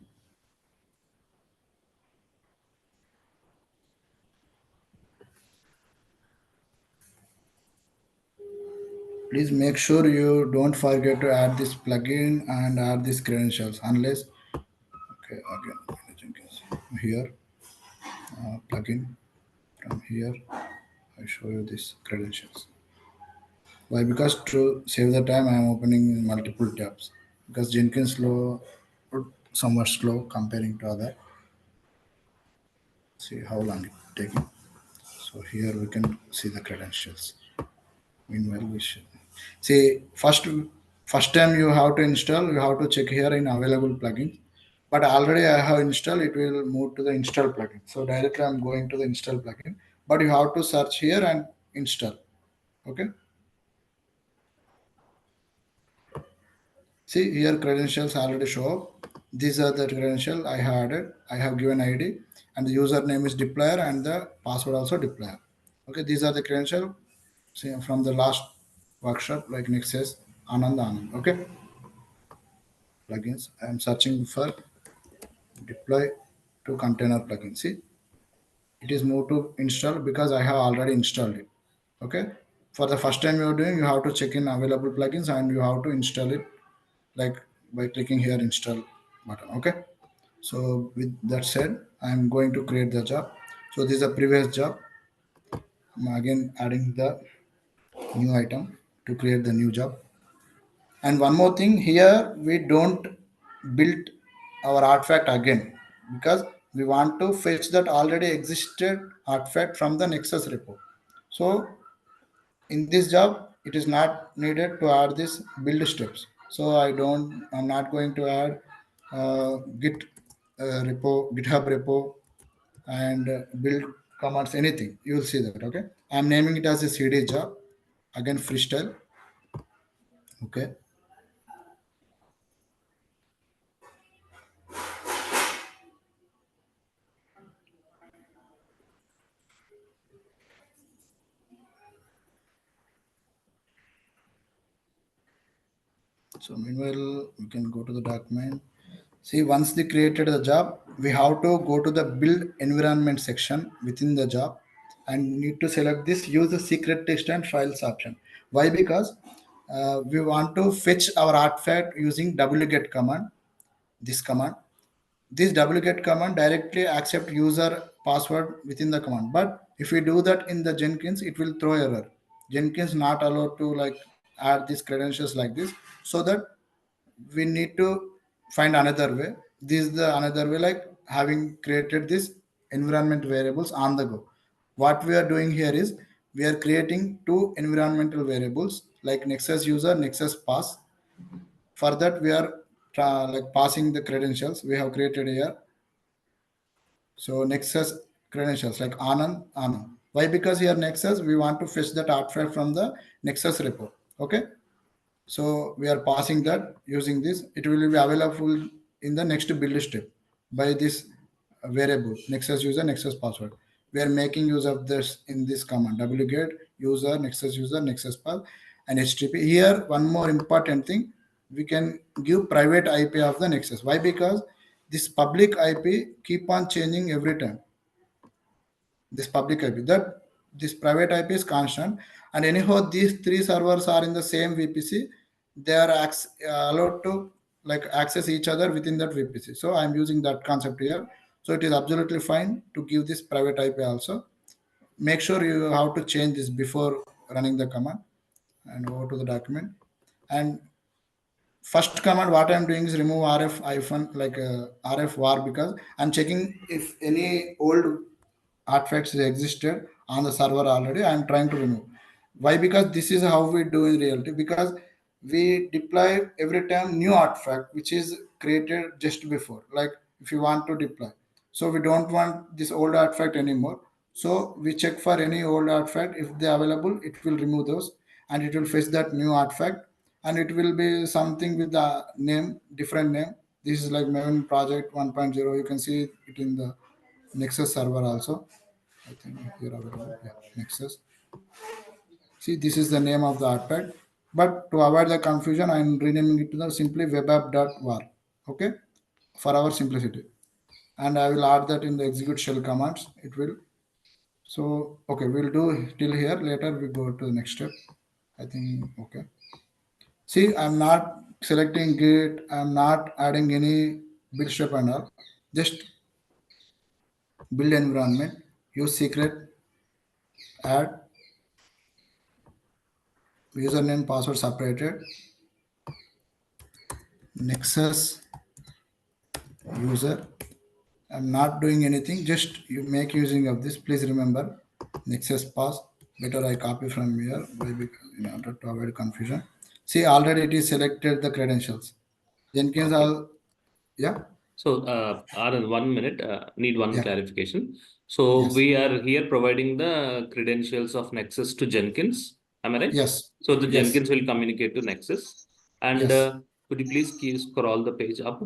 Please make sure you don't forget to add this plugin and add these credentials unless, okay, again, manage Jenkins. Here, plugin, from here, I show you these credentials. Why? Because to save the time, I am opening multiple tabs because Jenkins slow, somewhat slow comparing to other. See how long it taking. So here we can see the credentials. Meanwhile, we should see first time you have to install. You have to check here in available plugins. But already I have installed. It will move to the install plugin. So directly I'm going to the install plugin. But you have to search here and install. Okay. See here credentials already show up. These are the credentials I have added. I have given ID and the username is deployer and the password also deployer. Okay, these are the credentials from the last workshop like Nexus Anand. Okay, plugins. I am searching for deploy to container plugin. See, it is moved to install because I have already installed it. Okay, for the first time you are doing, you have to check in available plugins and you have to install it like by clicking here install button. Okay, so with that said, I am going to create the job. So this is a previous job. I'm again adding the new item to create the new job. And one more thing here, we don't build our artifact again because we want to fetch that already existed artifact from the Nexus repo. So in this job, it is not needed to add this build steps. So I'm not going to add Git GitHub repo and build commands, anything. You will see that. Okay. I'm naming it as a CD job. Again, freestyle. Okay. So meanwhile, we can go to the document. See, once they created the job, we have to go to the build environment section within the job and need to select this use the secret text and files option. Why? Because we want to fetch our artifact using wget command. This command, this wget command directly accept user password within the command. But if we do that in the Jenkins, it will throw error. Jenkins not allowed to like add these credentials like this, so that we need to find another way. This is the another way, like having created this environment variables on the go. What we are doing here is we are creating two environmental variables like Nexus user, Nexus pass. For that, we are like passing the credentials we have created here. So Nexus credentials like Anand. Why? Because here Nexus, we want to fetch that artifact from the Nexus repo. Okay. So we are passing that using this. It will be available in the next build step by this variable Nexus user, Nexus password. We are making use of this in this command wget user, Nexus pass, and HTTP. Here, one more important thing, we can give private IP of the Nexus. Why? Because this public IP keep on changing every time. This public IP, that this private IP is constant, and anyhow these three servers are in the same VPC. They are allowed to like access each other within that VPC. So I'm using that concept here. So it is absolutely fine to give this private IP also. Make sure you have to change this before running the command, and over to the document. And first command what I'm doing is remove rf hyphen like rf var, because I'm checking if any old artifacts existed on the server already. I'm trying to remove. Why? Because this is how we do in reality. Because we deploy every time new artifact which is created just before. Like if you want to deploy, so we don't want this old artifact anymore. So we check for any old artifact. If they are available, it will remove those, and it will fetch that new artifact, and it will be something with the name, different name. This is like Maven project 1.0. You can see it in the Nexus server also. I think here available. Yeah, Nexus. See, this is the name of the artifact. But to avoid the confusion, I'm renaming it to the simply webapp.var. Okay, for our simplicity. And I will add that in the execute shell commands. It will. So okay, we'll do till here. Later we go to the next step. I think okay. See, I'm not selecting git. I'm not adding any build step and all. Just build environment. Use secret. Add username password separated. Nexus user. I'm not doing anything. Just you make using of this. Please remember Nexus pass. Better I copy from here because in order to avoid confusion. See, already it is selected the credentials. Jenkins, Okay. all yeah. So, Anand, 1 minute, need one Yeah. clarification. So, Yes. we are here providing the credentials of Nexus to Jenkins. Am I right? Yes. So, the Yes. Jenkins will communicate to Nexus. And Yes. could you please scroll the page up?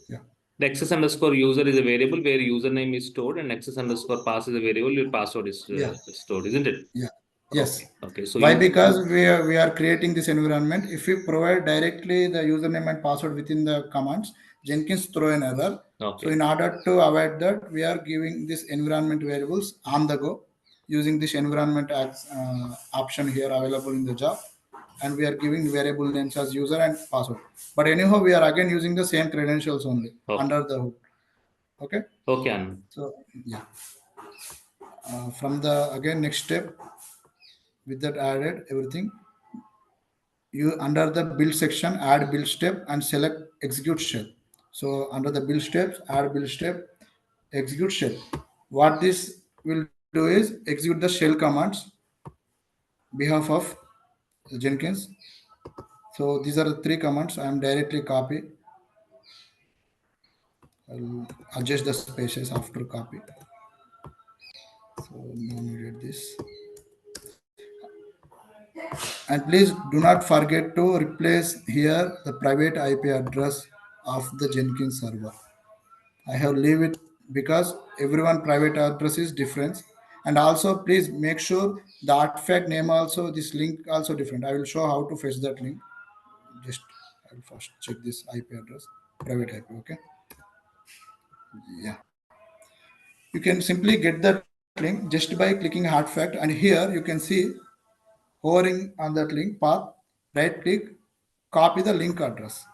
Yeah. Nexus underscore user is a variable where username is stored, and Nexus underscore pass is a variable where password is Yeah. stored, isn't it? Yeah. Yes. Okay. Okay. So, Why? you, Because we are creating this environment. If we provide directly the username and password within the commands, Jenkins throw an error. So okay. in order to avoid that, we are giving this environment variables on the go using this environment option here available in the job, and we are giving variable names as user and password. But anyhow, we are again using the same credentials only Okay. under the hood. Okay. Okay, Anand. So yeah, from the again next step, with that added everything, you under the build section add build step and select execute shell. So under the build steps, add build step, execute shell. What this will do is execute the shell commands behalf of Jenkins. So these are the three commands. I am directly copy. I'll adjust the spaces after copy. So now needed this. And please do not forget to replace here the private IP address of the Jenkins server. I have leave it because everyone private address is different. And also please make sure the artifact name also, this link also different. I will show how to fetch that link. Just I'll first check this IP address, private IP. Okay. Yeah. You can simply get that link just by clicking artifact, and here you can see hovering on that link path. right click, copy the link address.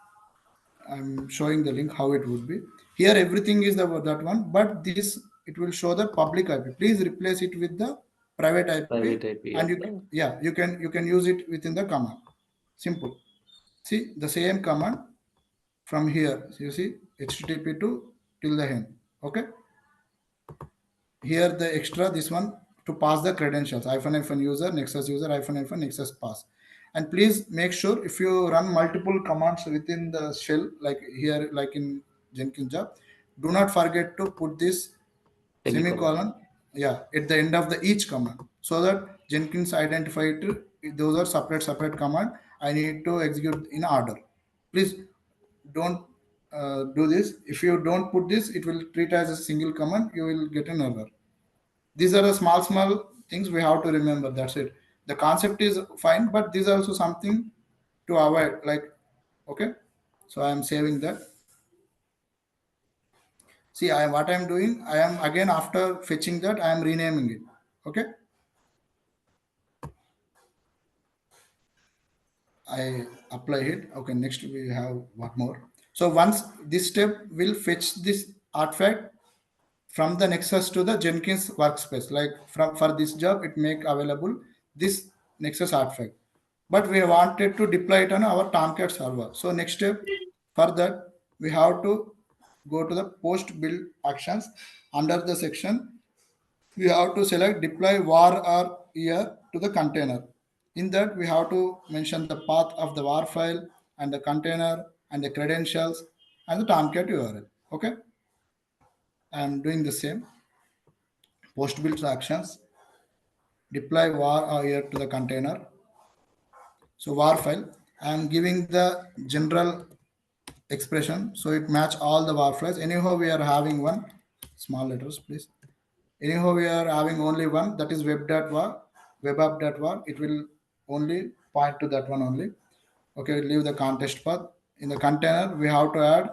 I'm showing the link how it would be. Here everything is that one, but this it will show the public IP. Please replace it with the private IP, Private IP. and you can use it within the command. Simple. See the same command from here. So you see HTTP to till the end. Okay. Here the extra this one to pass the credentials hyphen user nexus user hyphen nexus pass. And please make sure if you run multiple commands within the shell like here like in Jenkins job, do not forget to put this semicolon at the end of the each command, so that Jenkins identify it, those are separate command I need to execute in order. Please don't do this. If you don't put this, it will treat as a single command, you will get an error. These are the small things we have to remember. That's it. The concept is fine, but these are also something to avoid. Like, okay, so I am saving that. See, what I am doing. I am again after fetching that. I am renaming it. Okay. I apply it. Okay. Next we have one more. So once this step will fetch this artifact from the Nexus to the Jenkins workspace. Like for this job, it make available this Nexus artifact. But we wanted to deploy it on our Tomcat server. So next step for that, we have to go to the post build actions. Under the section, we have to select deploy var or year to the container. In that, we have to mention the path of the var file and the container and the credentials and the Tomcat URL. Okay. I'm doing the same. Post build actions, deploy var or year to the container. So var file, I'm giving the general expression so it match all the var files. Anyhow, we are having one small letters, please. Anyhow, we are having only one, that is web.var, webapp.var. It will only point to that one only. Okay, leave the context path. In the container, we have to add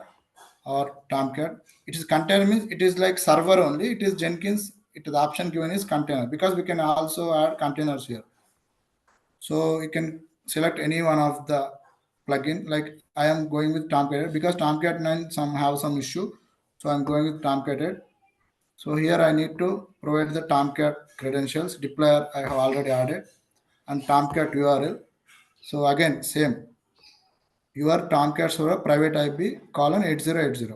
our Tomcat. It is container means it is like server only. It is Jenkins. It is the option given is container because we can also add containers here. So you can select any one of the plugin. Like I am going with Tomcat because Tomcat 9 some have some issue. So I'm going with Tomcat 8. So here I need to provide the Tomcat credentials. Deployer I have already added and Tomcat URL. So again same. Your Tomcat server private IP colon 8080.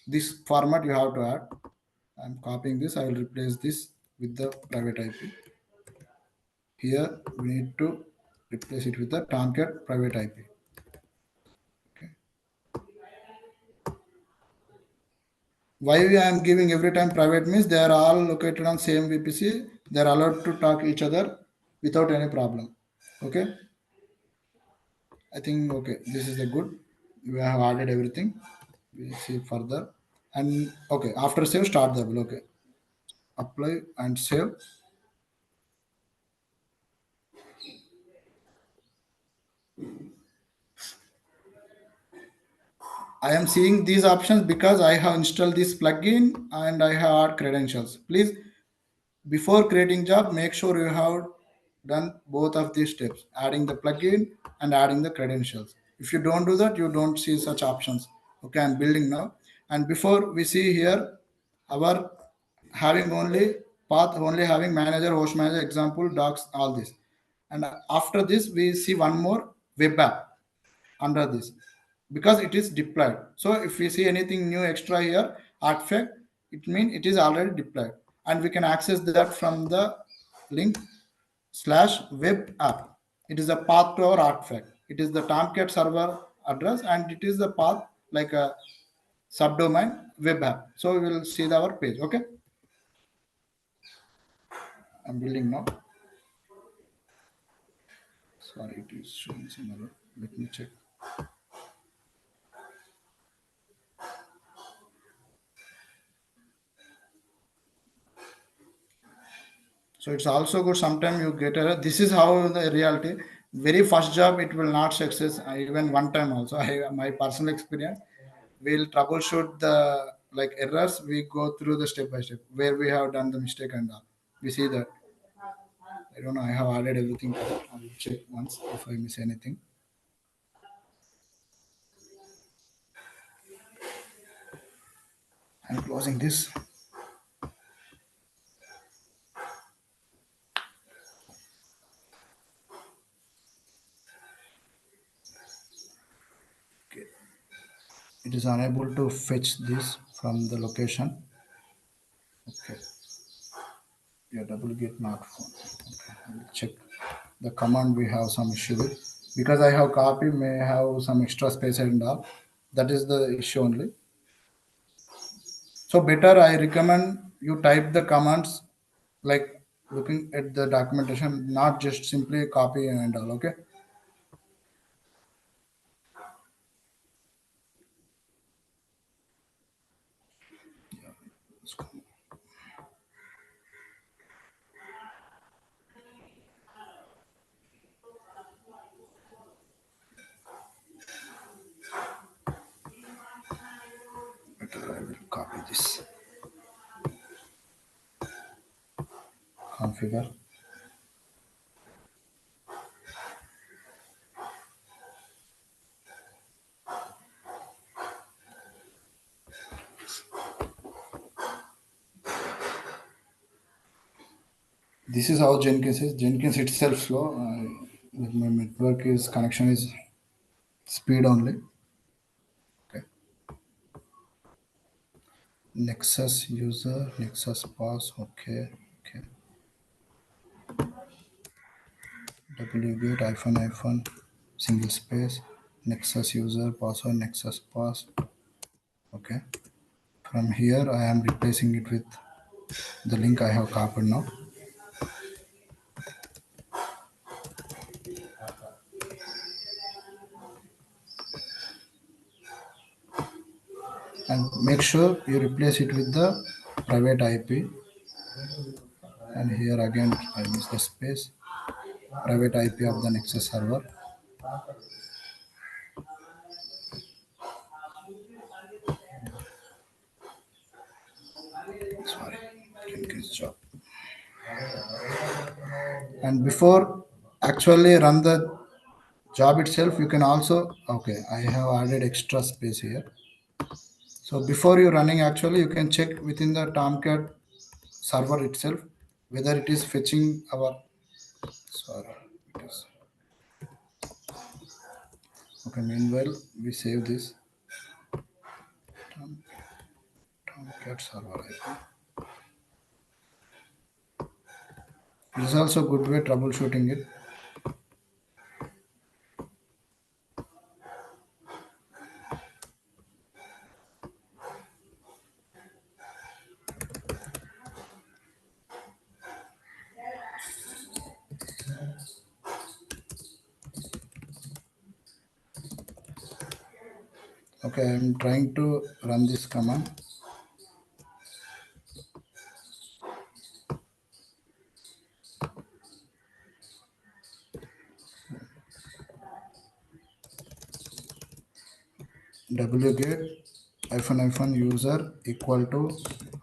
This format you have to add. I'm copying this. I will replace this with the private IP. Here we need to replace it with the Tomcat private IP. Okay. Why I am giving every time private means they are all located on same VPC. They are allowed to talk each other without any problem. Okay. I think okay. This is the good. We have added everything. We'll see further. And okay, after save, start the bill. Okay. Apply and save. I am seeing these options because I have installed this plugin and I have add credentials. Please, before creating job, make sure you have done both of these steps, adding the plugin and adding the credentials. If you don't do that, you don't see such options. Okay, I'm building now. And before we see here, our having only path, only having manager, host manager, example, docs, all this. And after this, we see one more web app under this because it is deployed. So if we see anything new extra here, artifact, it means it is already deployed. And we can access that from the link /web app. It is a path to our artifact. It is the Tomcat server address and it is the path like a subdomain web app. So we will see our page. Okay. I'm building now. Sorry, it is showing some error. Let me check. So it's also good. Sometimes you get error. This is how the reality. Very first job, it will not success. Even one time also. My personal experience. We'll troubleshoot the like errors. We go through the step by step where we have done the mistake and all. We see that. I don't know. I have added everything. I will check once if I miss anything. I'm closing this. Okay. It is unable to fetch this from the location. Okay. Yeah, double gate not found. Okay, I will check the command we have some issue with because I have copy may have some extra space and all. That is the issue only. So better I recommend you type the commands like looking at the documentation, not just simply copy and all. Okay. Better I will copy this. Configure. This is how Jenkins is. Jenkins itself slow. My network is connection is speed only. Okay. Nexus user, Nexus pass. Okay. Okay. Wget hyphen single space Nexus user password Nexus pass. Okay. From here I am replacing it with the link I have copied now. And make sure you replace it with the private IP. And here again I use the space private IP of the Nexus server. Sorry, Jenkins job. And before actually run the job itself, you can also okay. I have added extra space here. So before you running, actually you can check within the Tomcat server itself whether it is fetching our sorry it is okay. Meanwhile, we save this Tomcat server IP. It is also a good way troubleshooting it. Okay, I'm trying to run this command. Wget hyphen user equal to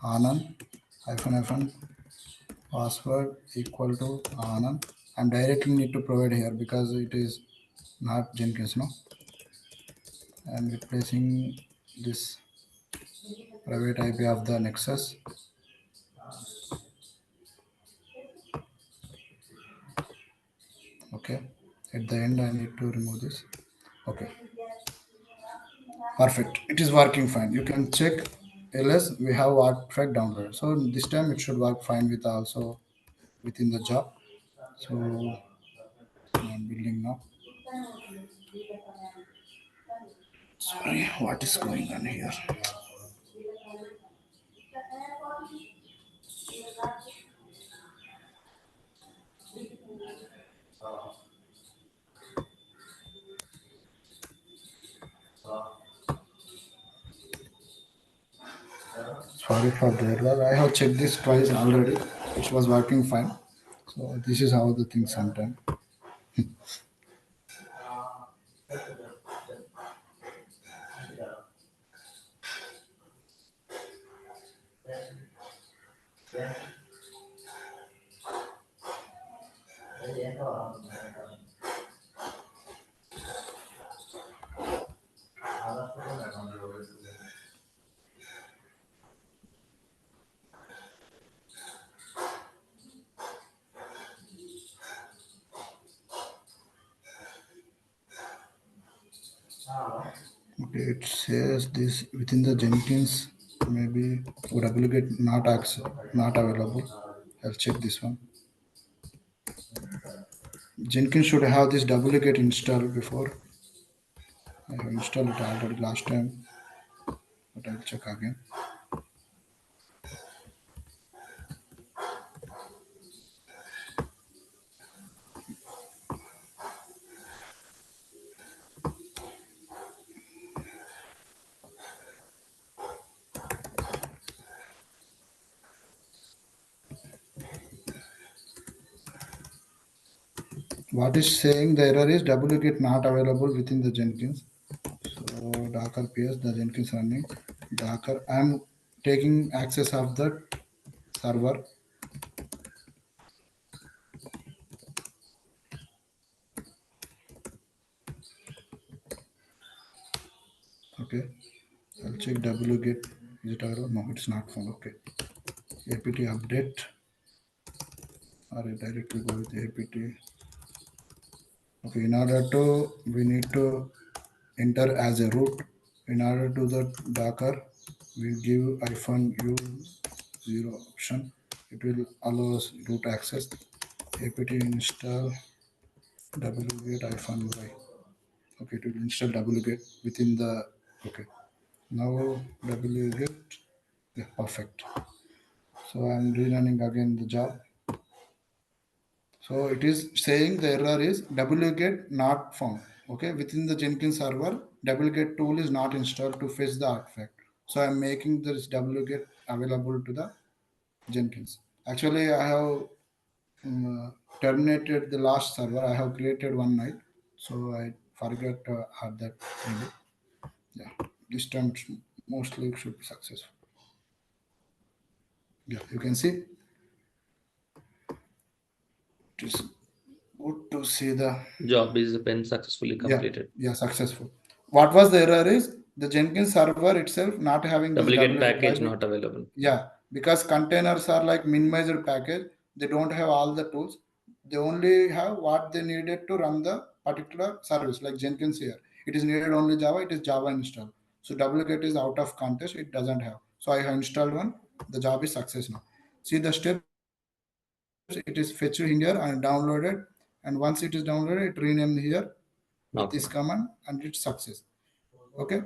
Anand hyphen password equal to Anand. I'm directly need to provide here because it is not Jenkins. No, I'm replacing this private IP of the Nexus. Okay, at the end I need to remove this. Okay, perfect. It is working fine. You can check ls we have artifact downloaded. So this time it should work fine with also within the job. So I'm building now. Sorry, what is going on here? Sorry for that. I have checked this twice already. It was working fine. So this is how the things sometimes. Okay, it says this within the Jenkins, maybe wget not available. I'll check this one. Jenkins should have this wget installed before. I have installed it already last time, but I'll check again. What is saying the error is wget not available within the Jenkins. So Docker PS, the Jenkins running. Docker, I'm taking access of the server. Okay, I'll check wget. Is it available? No, it's not found. Okay, apt update. Or I directly go with apt. Okay, in order to, we need to enter as a root. In order to the Docker, we give -u 0 option. It will allow us root access. Apt install wget -y. Okay, it will install wget within the. Okay, now wget. Yeah, perfect. So I'm rerunning again the job. So it is saying the error is wget not found. Okay, within the Jenkins server, wget tool is not installed to fetch the artifact. So I'm making this wget available to the Jenkins. Actually, I have terminated the last server. I have created one night, so I forgot to add that. Maybe. Yeah, this time mostly it should be successful. Yeah, you can see. It is good to see the Job is been successfully completed. Yeah, successful. What was the error is the Jenkins server itself not having this Wget wget package library. not available. Yeah, because containers are like minimized package. They don't have all the tools. They only have what they needed to run the particular service, like Jenkins here. It is needed only Java. It is Java install. So wget is out of context. It doesn't have. So I have installed one. The job is success now. See the steps. It is fetched here and downloaded. And once it is downloaded, it renamed here with Okay. this command and it's success. Okay.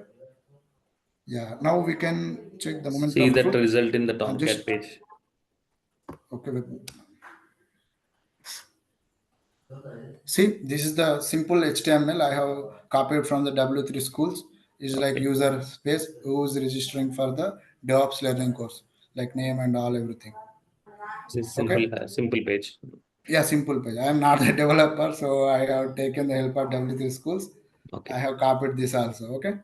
Yeah. Now we can check the moment See of that truth. result in the And Tomcat just page. okay. See, this is the simple HTML I have copied from the W3 schools. Is like Okay. user space who is registering for the DevOps learning course, like name and all everything. This is Okay. simple page. Yeah, simple page. I am not a developer, so I have taken the help of W3 schools. Okay. I have copied this also. Okay.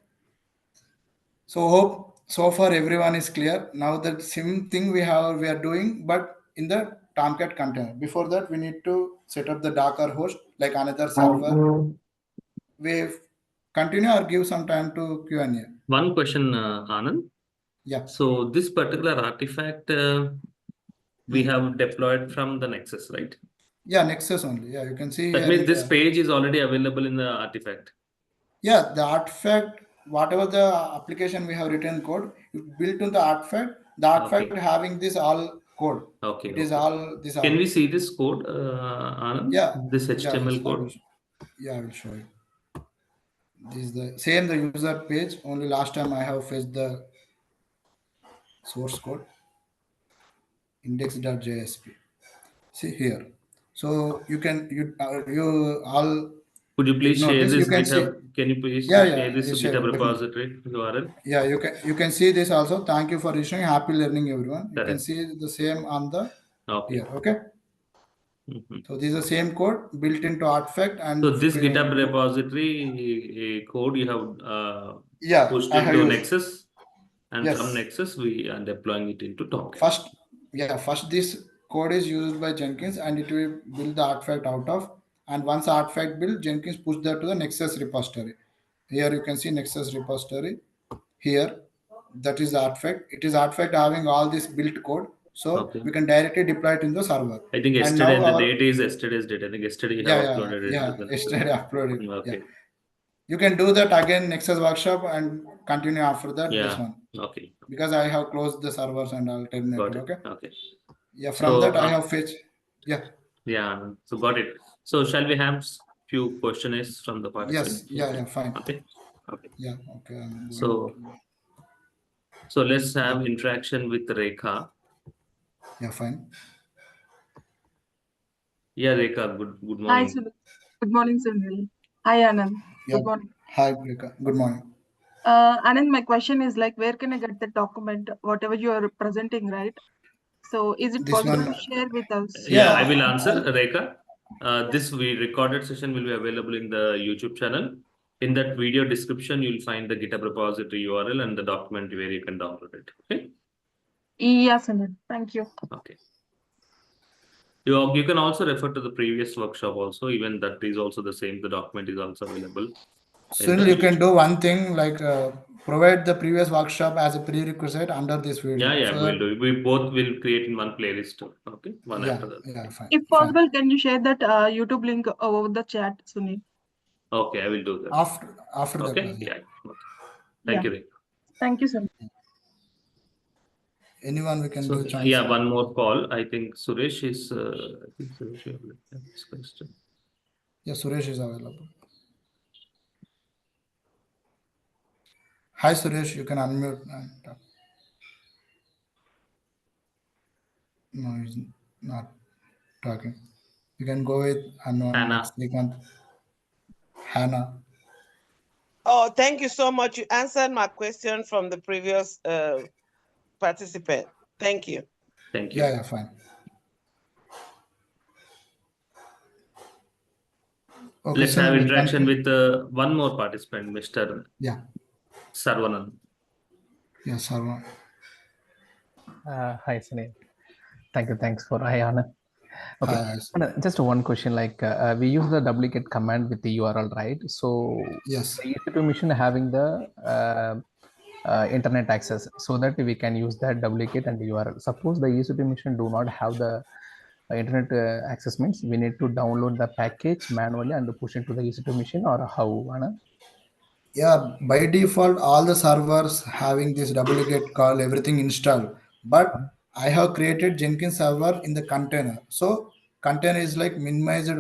So hope so far everyone is clear. Now the same thing we are doing, but in the Tomcat container. Before that, we need to set up the Docker host like another server. We continue or give some time to Q&A. One question, Anand. Yeah. So this particular artifact we have deployed from the Nexus, right? Yeah, Nexus only. Yeah, you can see That here means in this the, page is already available in the artifact. yeah, the artifact, whatever the application we have written code, built on the artifact Okay. having this all code. Okay. It is Okay. all this. Can we see this code, Anand? Yeah. This Yeah, HTML yes, code? I will show you. This is the same the user page. Only last time I have fetched the source code index.jsp. See here. So you all Could you please ignore share this. You this can see. GitHub? Can you please Yeah, share this I share GitHub it, definitely. repository URL? Yeah, you can see this also. Thank you for listening. Happy learning, everyone. You can Correct. see the same on the Okay. here. Okay. Mhm. So this is the same code built into artifact and So this GitHub repository code you have yeah, pushed I have into used. Nexus, and Yes. from Nexus we are deploying it into Tomcat. First this code is used by Jenkins and it will build the artifact out of, and once artifact built, Jenkins push that to the Nexus repository. Here you can see Nexus repository. Here, that is the artifact. It is artifact having all this built code, so Okay. we can directly deploy it in the server. I think And yesterday now the date is yesterday's date. I think yesterday you have uploaded it to the yesterday uploaded. Okay. Yeah. You can do that again Nexus workshop and continue after that this Yeah. one. Okay. Because I have closed the servers and I'll terminate Got it. it. Okay. Okay. Yeah. From So that I have fetched. Yeah. yeah. So got it. So shall we have few questions from the Yes. participant? Yeah. Yeah. Fine. Okay. Okay. Yeah. Okay. I'm going So to. let's have Yeah. interaction with Rekha. Yeah. Fine. Yeah, Rekha. Good Hi, morning. Good morning, Sunil. Hi, Anand. Yeah. Good morning. Hi, Prika. Good morning. Anand, my question is like, where can I get the document, whatever you are presenting, right? So, is it This possible one. to share with us? Yeah, I Yeah. will answer, Rekha. This recorded session will be available in the YouTube channel. In that video description, you'll find the GitHub repository URL and the document where you can download it. Okay. Yes, Anand. Thank you. Okay. You can also refer to the previous workshop also. Even that is also the same. The document is also available in Still, the you can YouTube. do one thing like provide the previous workshop as a prerequisite under this video. Yeah, So we'll that, do it. We both will create in one playlist. Okay, one yeah, after the other. yeah, fine, If fine. possible, can you share that YouTube link over the chat, Sunil? Okay, I will do that. After the Okay, class. yeah. Okay. Thank you, Rekha. Thank you, Sunil. Anyone we can So do chance. yeah, one more call. I think Suresh is. I think Suresh will have this question. Yeah, Suresh is available. Hi, Suresh. You can unmute and talk. No, he's not talking. You can go with unknown Hannah. next. Hannah. Oh, thank you so much. You answered my question from the previous participant. Thank you. Thank you. Yeah, fine. Okay, Let's so have we interaction continue. with one more participant, Mr. Yeah, Sarvanan. yeah, Sarva. Hi, Sunil. Thanks for hi, Anand. Okay, Hi. Anand, just one question. Like we use the duplicate command with the URL, right? So Yes. the EC2 machine having the internet access, so that we can use that duplicate and the URL. Suppose the EC2 machine do not have the internet access, means we need to download the package manually and push it to the EC2 machine, or how, Anand? Yeah, by default, all the servers having this duplicate call, everything installed. But I have created Jenkins server in the container. So container is like minimized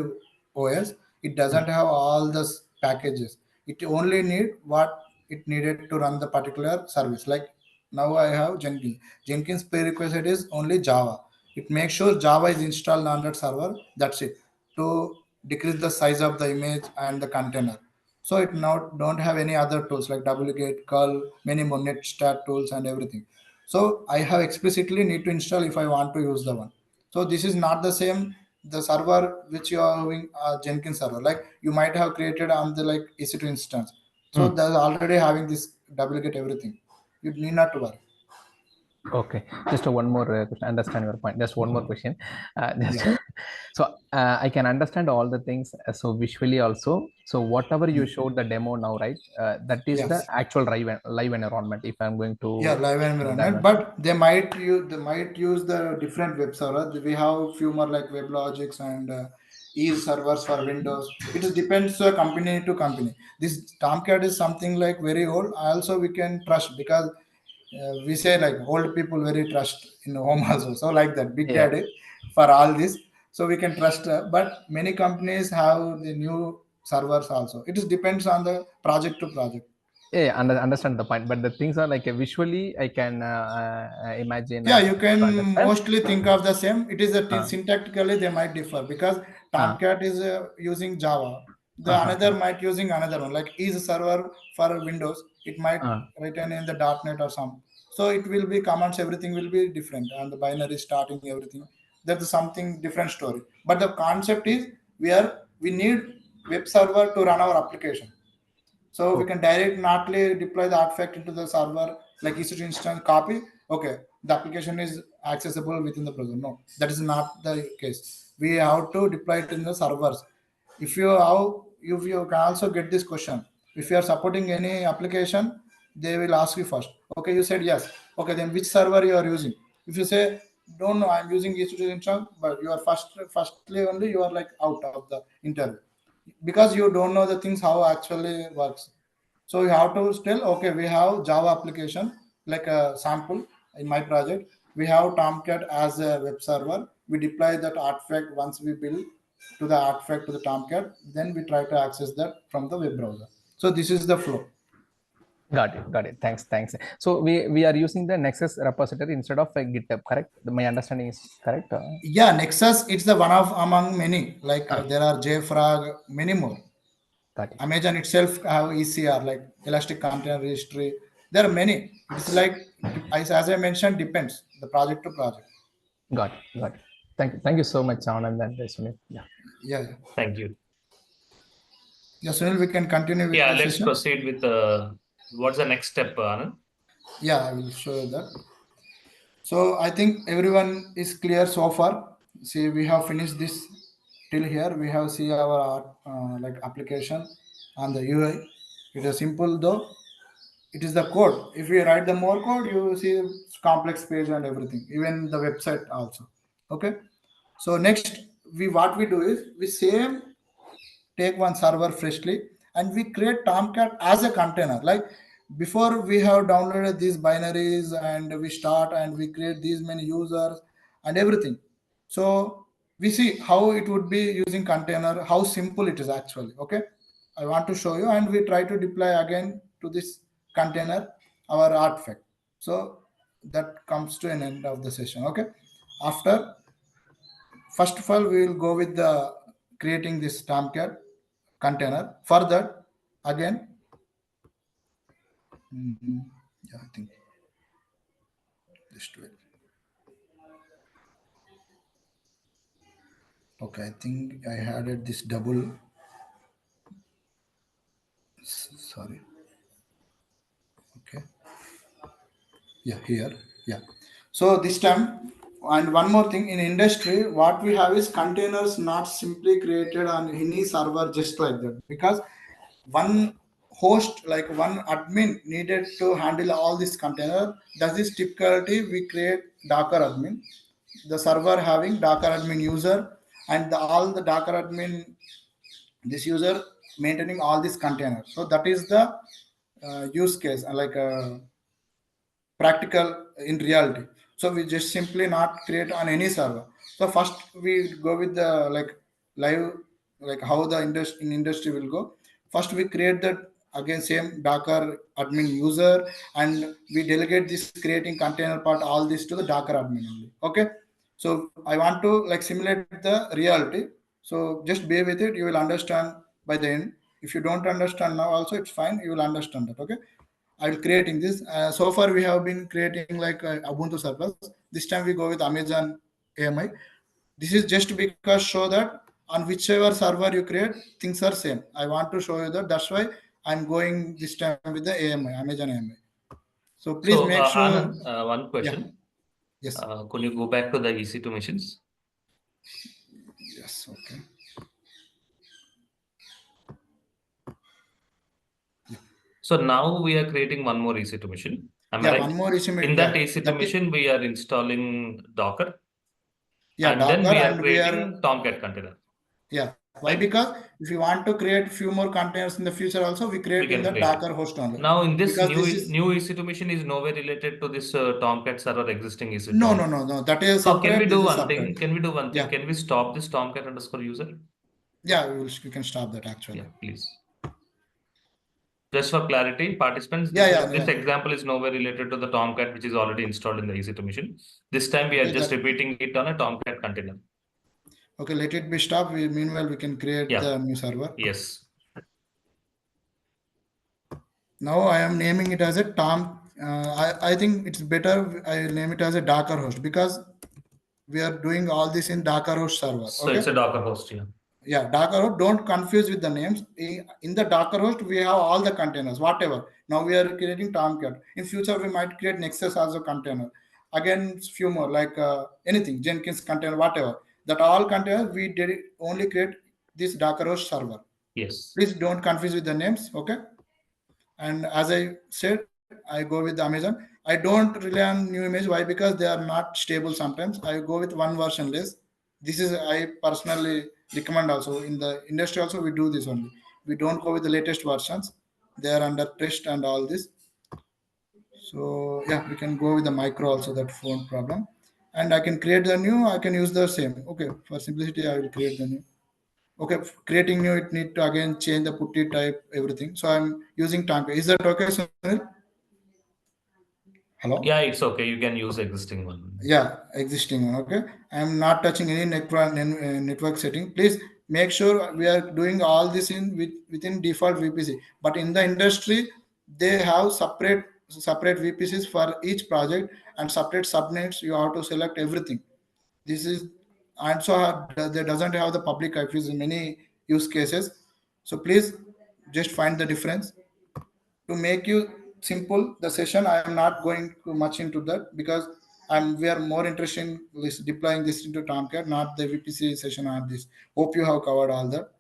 OS. It doesn't have all the packages. It only need what it needed to run the particular service. Like now I have Jenkins. Jenkins prerequisite is only Java. It makes sure Java is installed on that server. That's it. To decrease the size of the image and the container. So it now don't have any other tools like duplicate, curl, many more netstat tools and everything. So I have explicitly need to install if I want to use the one. So this is not the same the server which you are having Jenkins server. Like you might have created on the like EC2 instance. So there's already having this duplicate everything. You need not to worry. Okay, just one more question. Understand your point. Just one more question. Just Yeah. so I can understand all the things. So visually also. So whatever you showed the demo now, right? That is the Yes. actual live environment. If I'm going to Yeah, live environment, but they might use the different web server. We have few more like WebLogics and Ease servers for Windows. It is depends company to company. This Tomcat is something like very old. Also, we can trust because we say like old people very trust in home also. So like that, Big yeah. Daddy for all this. So we can trust. But many companies have the new servers also. It is depends on the project to project. Yeah, understand the point, but the things are like visually I can imagine Yeah, and you to can understand. mostly think of the same. It is a Uh, syntactically they might differ because uh, Tomcat is using Java. The uh, another might using another one like is server for Windows. It might uh, written in the .NET or some. So it will be commands. Everything will be different and the binary starting everything. That's something different story. But the concept is we need web server to run our application. So we okay. can direct nightly deploy the artifact into the server like EC2 instance copy. Okay, the application is accessible within the browser. No, that is not the case. We have to deploy it in the servers. If you can also get this question. If you are supporting any application, they will ask you first. Okay, you said yes. Okay, then which server you are using? If you say don't know, I'm using EC2 instance, but you are firstly only you are like out of the interview. because you don't know the things how actually works. So you have to tell, okay, we have Java application like a sample in my project. We have Tomcat as a web server. We deploy that artifact once we build to the artifact to the Tomcat. Then we try to access that from the web browser. So this is the flow. Got it. Got it. Thanks. So we are using the Nexus repository instead of GitHub, correct? My understanding is correct. Yeah, Nexus, it's the one of among many. Like there are JFrog, many more. Got it. Amazon itself have ECR, like Elastic Container Registry. There are many. It's like, as I mentioned, depends the project to project. Got it. Thank you so much, Anand and Sunil. Yeah. Thank you. Yeah, Sunil, we can continue with Yeah, the let's session. proceed with what's the next step, Anand? Yeah, I will show you that. So I think everyone is clear so far. See, we have finished this till here. We have see our like application on the UI. It is simple though. It is the code. If we write the more code, you see complex page and everything, even the website also. Okay. So next, we what we do is we same take one server freshly and we create Tomcat as a container. Like before we have downloaded these binaries and we start and we create these many users and everything. So we see how it would be using container, how simple it is actually. Okay. I want to show you and we try to deploy again to this container our artifact. So that comes to an end of the session. Okay. After, first of all, we will go with the creating this Tomcat container. For that, again, yeah, I think just wait. Okay, I think I added this double. Sorry. Okay. Yeah, here. Yeah. So this time, and one more thing in industry, what we have is containers not simply created on any server just like that, because one host, like one admin needed to handle all this container. That is typically we create Docker admin, the server having Docker admin user, and all the Docker admin, this user maintaining all these containers. So that is the use case, like practical in reality. So we just simply not create on any server. So first we go with the like live, like how the industry will go. First we create that again same Docker admin user and we delegate this creating container part all this to the Docker admin only. Okay. So I want to like simulate the reality. So just bear with it. You will understand by the end. If you don't understand now also it's fine. You will understand that. Okay. I will creating this. So far we have been creating like Ubuntu servers. This time we go with Amazon AMI. This is just because show that on whichever server you create, things are same. I want to show you that. That's why I'm going this time with the AMI, Amazon AMI. So please make sure. Anand, one question. Yeah. Yes. Could you go back to the EC2 machines? Yes. Okay. So now we are creating one more EC2 machine. Am I right? One more EC2 machine. In that EC2 machine, we are installing Docker. Yeah, and Docker, then we are and creating Tomcat container. Yeah. Why? Because if you want to create few more containers in the future, also we create in the Docker host only. Now in this new EC2 machine is nowhere related to this Tomcat server existing EC2. No. That is separate. So can we do one thing? Separate. Can we do one thing? Yeah. Can we stop this Tomcat _user? Yeah, we can stop that actually. Yeah, please. Just for clarity, participants, this example is nowhere related to the Tomcat, which is already installed in the EC2 machine. This time we are just repeating it on a Tomcat container. Okay, let it be stopped. Meanwhile, we can create the new server. Yes. Now I am naming it as a I think it's better I name it as a Docker host because we are doing all this in Docker host server. So it's a Docker host, yeah. Yeah, Docker host. Don't confuse with the names. In the Docker host, we have all the containers, whatever. Now we are creating Tomcat. In future, we might create Nexus as a container. Again, few more like anything, Jenkins container, whatever. That all containers we did only create this Docker host server. Yes. Please don't confuse with the names. Okay. And as I said, I go with the Amazon. I don't rely on new image. Why? Because they are not stable sometimes. I go with one version less. This is I personally recommend also in the industry also we do this only. We don't go with the latest versions. They are under test and all this. So yeah, we can go with the micro also, that phone problem. And I can create the new, I can use the same. Okay, for simplicity, I will create the new. Okay, creating new, it need to again change the putty type, everything. So I'm using Tomcat. Is that okay, Sunil? Hello? Yeah, it's okay. You can use existing one. Yeah, existing one. Okay, I'm not touching any network setting. Please make sure we are doing all this within default VPC. But in the industry, they have separate VPCs for each project and separate subnets. You have to select everything. This is also they doesn't have the public IPs in many use cases. So please just find the difference. To make you simple the session, I am not going too much into that because we are more interested in deploying this into Tomcat, not the VPC session on this. Hope you have covered all that.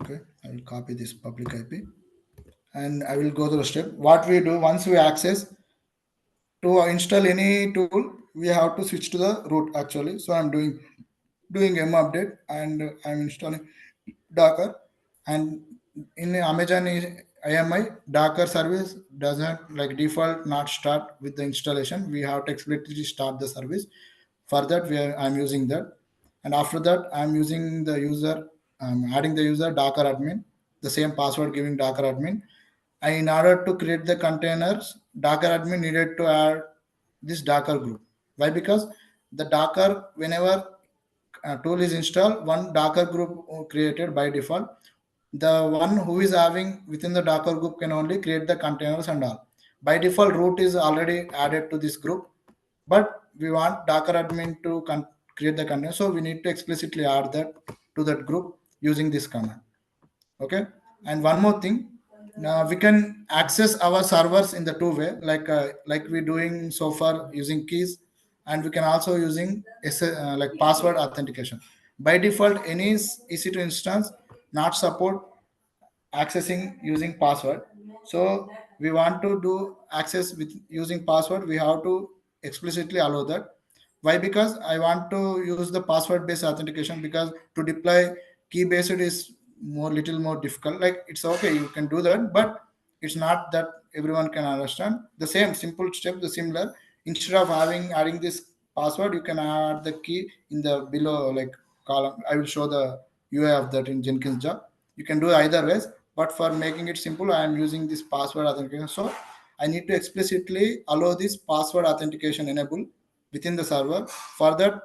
Okay, I will copy this public IP and I will go to the step. What we do once we access to install any tool, we have to switch to the root actually. So I'm doing m update and I'm installing Docker. And in Amazon IMI, Docker service doesn't like default not start with the installation. We have to explicitly start the service. For that, I'm using that. And after that, I'm using the user, I'm adding the user Docker admin, the same password giving Docker admin. And in order to create the containers, Docker admin needed to add this Docker group. Why? Because the Docker, whenever tool is installed, one Docker group created by default. The one who is having within the Docker group can only create the containers and all. By default, root is already added to this group, but we want Docker admin to create the container. So we need to explicitly add that to that group using this command. Okay. And one more thing, we can access our servers in the two way, like we're doing so far using keys, and we can also using like password authentication. By default, any EC2 instance not support accessing using password. So we want to do access with using password, we have to explicitly allow that. Why? Because I want to use the password based authentication, because to deploy key based is little more difficult. Like it's okay, you can do that, but it's not that everyone can understand. The same simple step, the similar, instead of adding this password, you can add the key in the below like column. I will show the UI of that in Jenkins job. You can do either ways, but for making it simple, I am using this password authentication. So I need to explicitly allow this password authentication enable within the server. For that,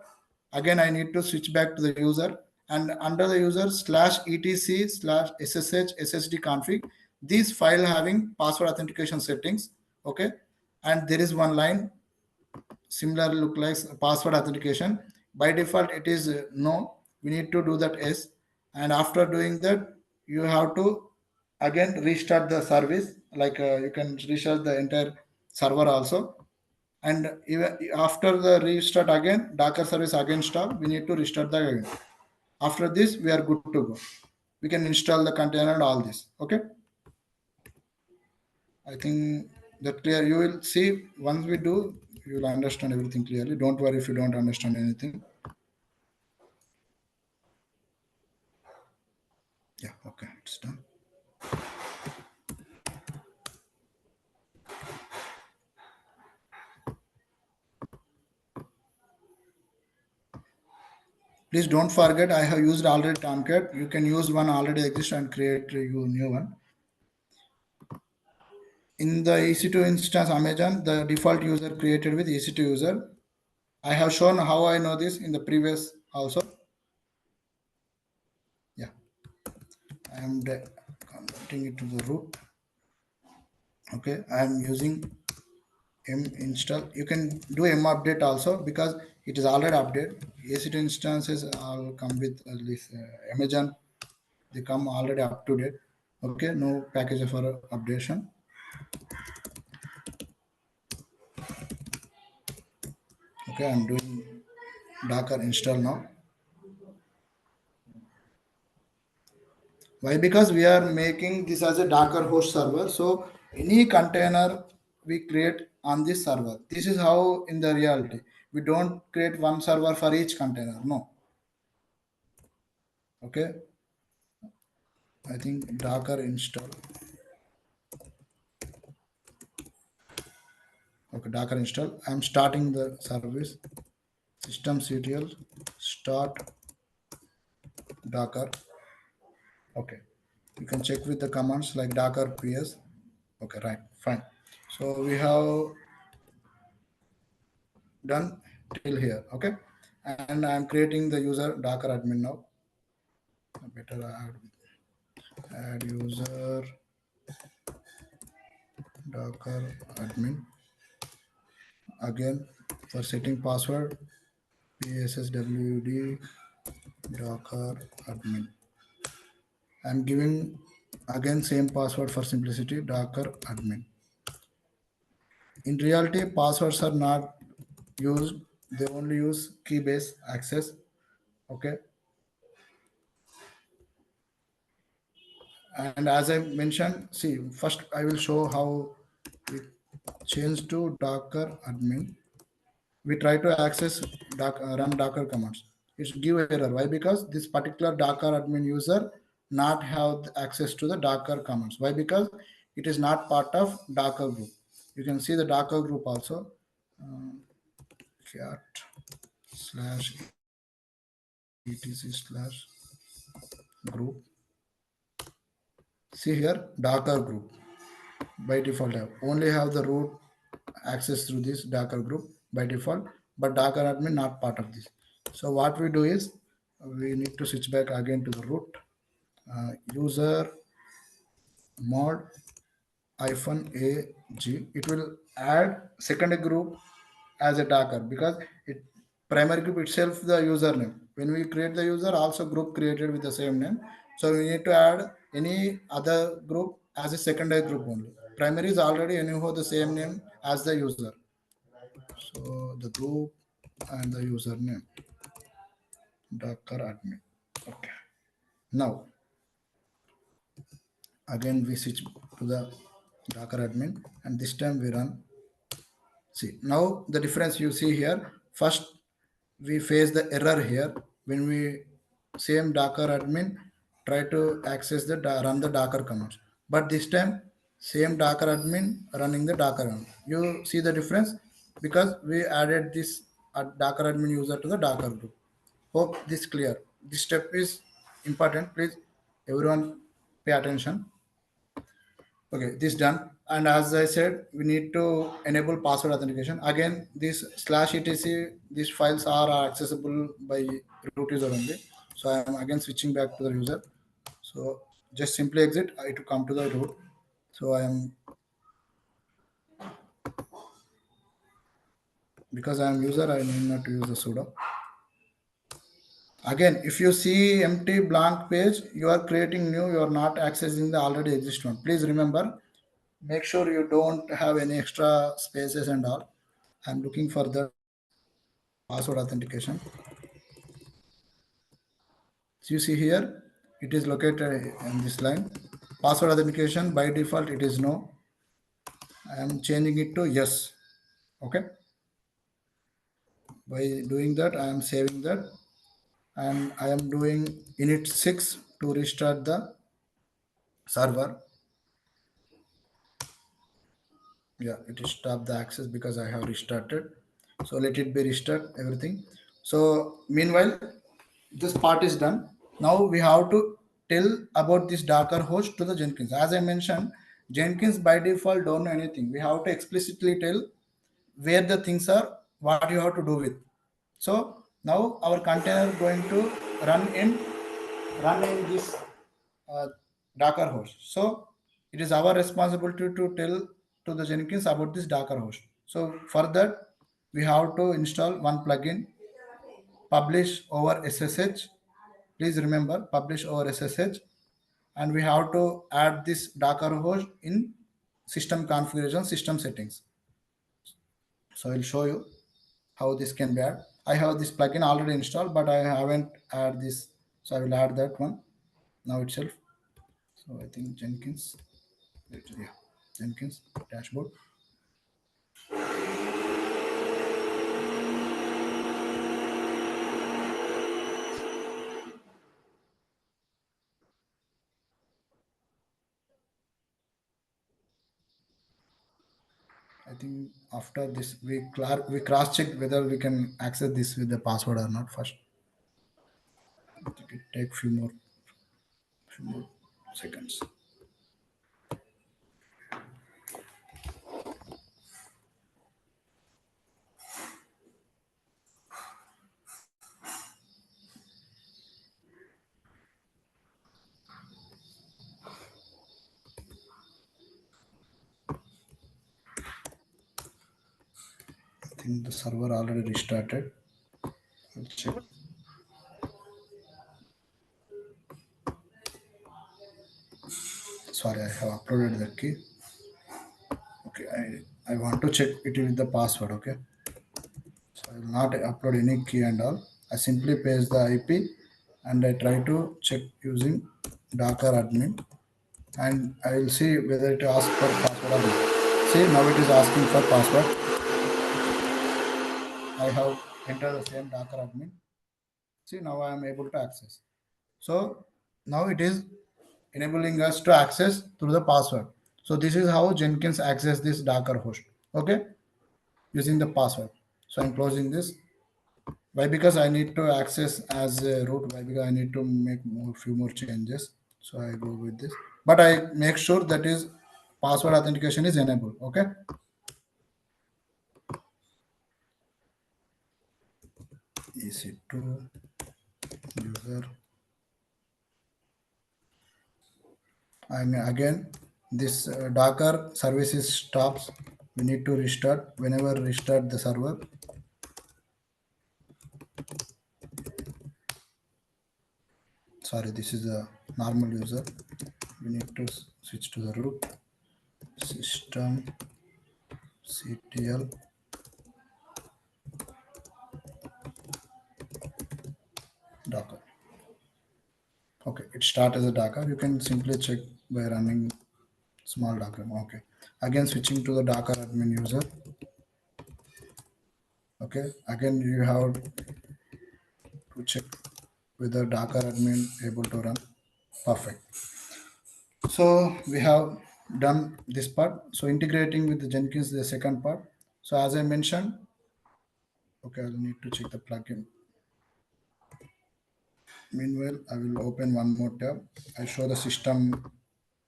again, I need to switch back to the user, and under the user /etc/ssh/ssd config, this file having password authentication settings. Okay. And there is one line similar look like password authentication. By default, it is no. We need to do that yes. And after doing that, you have to again restart the service. Like you can restart the entire server also. And even after the restart again, Docker service again stop. We need to restart the again. After this, we are good to go. We can install the container and all this. Okay. I think that clear. You will see once we do, you will understand everything clearly. Don't worry if you don't understand anything. Yeah, okay, it's done. Please don't forget, I have used already Tomcat. You can use one already exist and create a new one. In the EC2 instance Amazon, the default user created with EC2 user. I have shown how I know this in the previous also. Yeah, I am converting it to the root. Okay, I am using m install. You can do m update also because it is already updated. EC2 instances all come with this Amazon. They come already up to date. Okay, no package for updation. Okay, I'm doing Docker install now. Why? Because we are making this as a Docker host server. So any container we create on this server. This is how in the reality. We don't create one server for each container. No. Okay. I think Docker install. Okay, Docker install. I'm starting the service. Systemctl start Docker. Okay. You can check with the commands like Docker ps. Okay, right, fine. So we have done till here. Okay. And I'm creating the user Docker admin now. Better add user Docker admin. Again, for setting password, psswd Docker admin. I'm giving again same password for simplicity, Docker admin. In reality, passwords are not used. They only use key-based access. Okay. And as I mentioned, see, first I will show how we change to Docker admin. We try to access run Docker commands. It's give error. Why? Because this particular Docker admin user not have access to the Docker commands. Why? Because it is not part of Docker group. You can see the Docker group also. Cat /etc/group. See here, Docker group. By default, only have the root access through this Docker group by default, but Docker admin not part of this. So what we do is we need to switch back again to the root. User mod -ag. It will add secondary group as a Docker because it primary group itself the username. When we create the user, also group created with the same name. So we need to add any other group as a secondary group only. Primary is already anyhow the same name as the user. So the group and the username Docker admin. Okay. Now again we switch to the Docker admin and this time we run. See now the difference you see here. First we face the error here when we same Docker admin try to access the run the Docker commands, but this time same Docker admin running the Docker admin. You see the difference because we added this Docker admin user to the Docker group. Hope this clear. This step is important. Please everyone pay attention. Okay, this done. And as I said, we need to enable password authentication. Again, this /etc, these files are accessible by root user only. So I am again switching back to the user. So just simply exit to come to the root. So I am, because I am user, I need not to use the sudo. Again, if you see empty blank page, you are creating new, you are not accessing the already existing one. Please remember, make sure you don't have any extra spaces and all. I'm looking for the password authentication. So you see here, it is located in this line. Password authentication by default, it is no. I am changing it to yes. Okay. By doing that, I am saving that. And I am doing init 6 to restart the server. Yeah, it will stop the access because I have restarted. So let it be restart everything. So meanwhile, this part is done. Now we have to tell about this Docker host to the Jenkins. As I mentioned, Jenkins by default don't know anything. We have to explicitly tell where the things are, what you have to do with. So now our container going to run in this uh, Docker host. So it is our responsibility to tell to the Jenkins about this Docker host. So for that, we have to install one plugin, publish over SSH. Please remember, publish over SSH. And we have to add this Docker host in system configuration, system settings. So I'll show you how this can be added. I have this plugin already installed, but I haven't add this. So I will add that one now itself. So I think Jenkins, yeah, Jenkins dashboard. I think after this we cross check whether we can access this with the password or not first. I think it take few more seconds. I think the server already restarted. I'll check. Sorry, I have uploaded the key. Okay, I want to check it with the password. Okay, so I will not upload any key and all. I simply paste the IP and I try to check using Docker admin, and I will see whether it asks for password or not. See, now it is asking for password. I have entered the same Docker admin. See, now I am able to access. So now it is enabling us to access through the password. So this is how Jenkins access this Docker host. Okay, using the password. So I'm closing this. Why? Because I need to access as a root. Why? Because I need to make few more changes. So I go with this. But I make sure that is password authentication is enabled. Okay. EC2 user. And again, this Docker services stops. We need to restart. Whenever restart the server, sorry, this is a normal user. We need to switch to the root system ctl docker. Okay, it starts as a Docker. You can simply check by running small Docker. Okay, again switching to the Docker admin user. Okay, again you have to check whether Docker admin able to run. Perfect. So we have done this part. So integrating with the Jenkins, the second part. So as I mentioned, okay, I'll need to check the plugin. Meanwhile, I will open one more tab. I show the system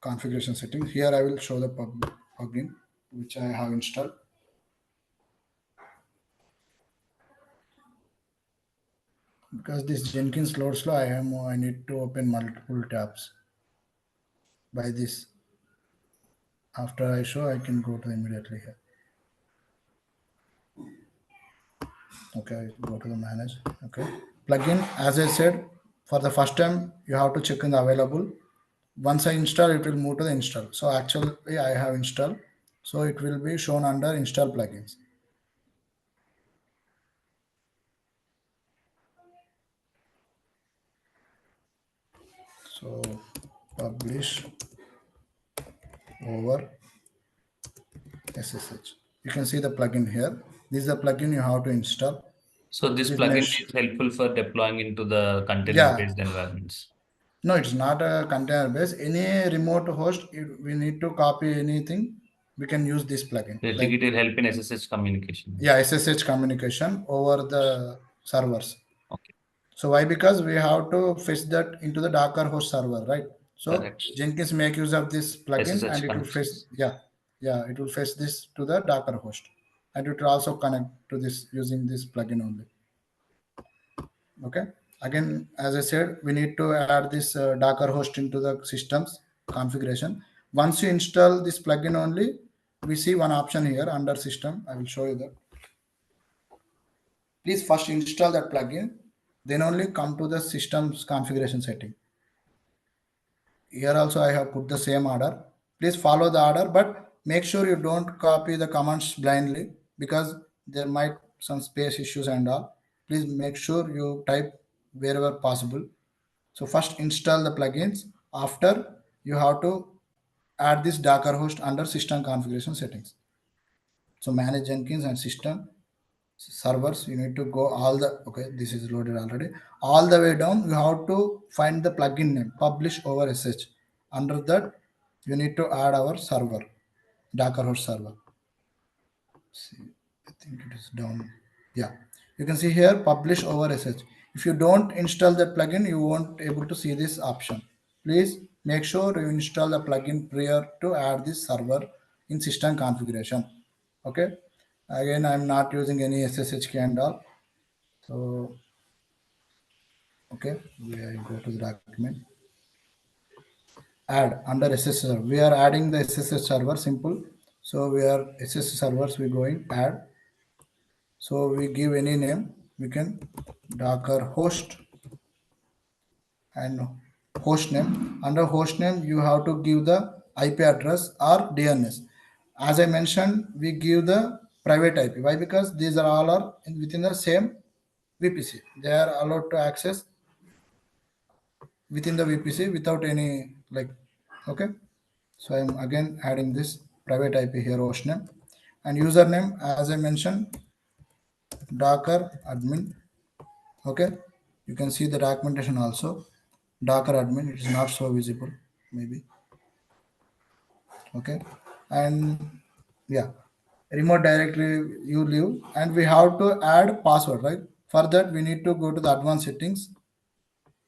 configuration settings. Here I will show the plugin which I have installed. Because this Jenkins loads slow, I need to open multiple tabs. By this, after I show, I can go to immediately here. Okay, go to the manage. Okay, plugin. As I said, for the first time you have to check in the available. Once I install, it will move to the install. So actually, I have installed. So it will be shown under install plugins. So publish over SSH. You can see the plugin here. This is the plugin you have to install. So this Please plugin make is helpful for deploying into the Yeah. container-based environments. No, it's not a container base. Any remote host, if we need to copy anything, we can use this plugin. I think it will help in SSH communication. Yeah, SSH communication over the servers. Okay. So why? Because we have to fetch that into the Docker host server, right? So Correct. Jenkins make use of this plugin SSH and it will fetch. connections. Yeah, it will fetch this to the Docker host, and it will also connect to this using this plugin only. Okay. Again, as I said, we need to add this Docker host into the system's configuration. Once you install this plugin only, we see one option here under system. I will show you that. Please first install that plugin, then only come to the system's configuration setting. Here also I have put the same order. Please follow the order, but make sure you don't copy the commands blindly because there might some space issues and all. Please make sure you type wherever possible. So first install the plugins. After you have to add this Docker host under system configuration settings. So manage Jenkins and system servers. You need to go all the okay. This is loaded already. All the way down, you have to find the plugin name. Publish over SH. Under that, you need to add our server, Docker host server. See, I think it is down. Yeah, you can see here publish over SSH. If you don't install that plugin, you won't able to see this option. Please make sure you install the plugin prior to add this server in system configuration. Okay. Again, I'm not using any SSH key and all. So, okay, we go to the document. Add under SSH server. We are adding the SSH server. Simple. So we are SSH servers. We going add. So we give any name, we can Docker host and host name. Under host name, you have to give the IP address or DNS. As I mentioned, we give the private IP. Why? Because these are all are within the same VPC. They are allowed to access within the VPC without any like, okay. So I'm again adding this private IP here, host name and username. As I mentioned, Docker admin. Okay, you can see the documentation also. Docker admin, it is not so visible, maybe. Okay, and yeah, remote directory you leave, and we have to add password, right? For that, we need to go to the advanced settings.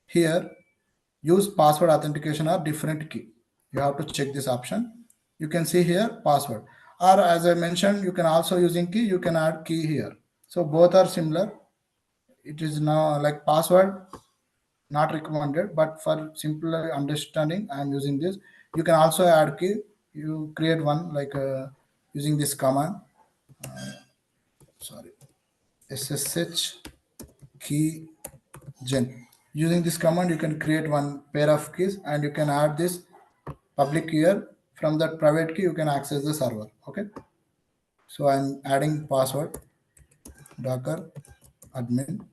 Here, use password authentication or different key. You have to check this option. You can see here password, or as I mentioned, you can also using key. You can add key here. So both are similar. It is now like password not recommended, but for simpler understanding I am using this. You can also add key. You create one like using this command, sorry, ssh key gen. Using this command you can create one pair of keys and you can add this public key here. From that private key you can access the server. Okay, so I'm adding password docker admin.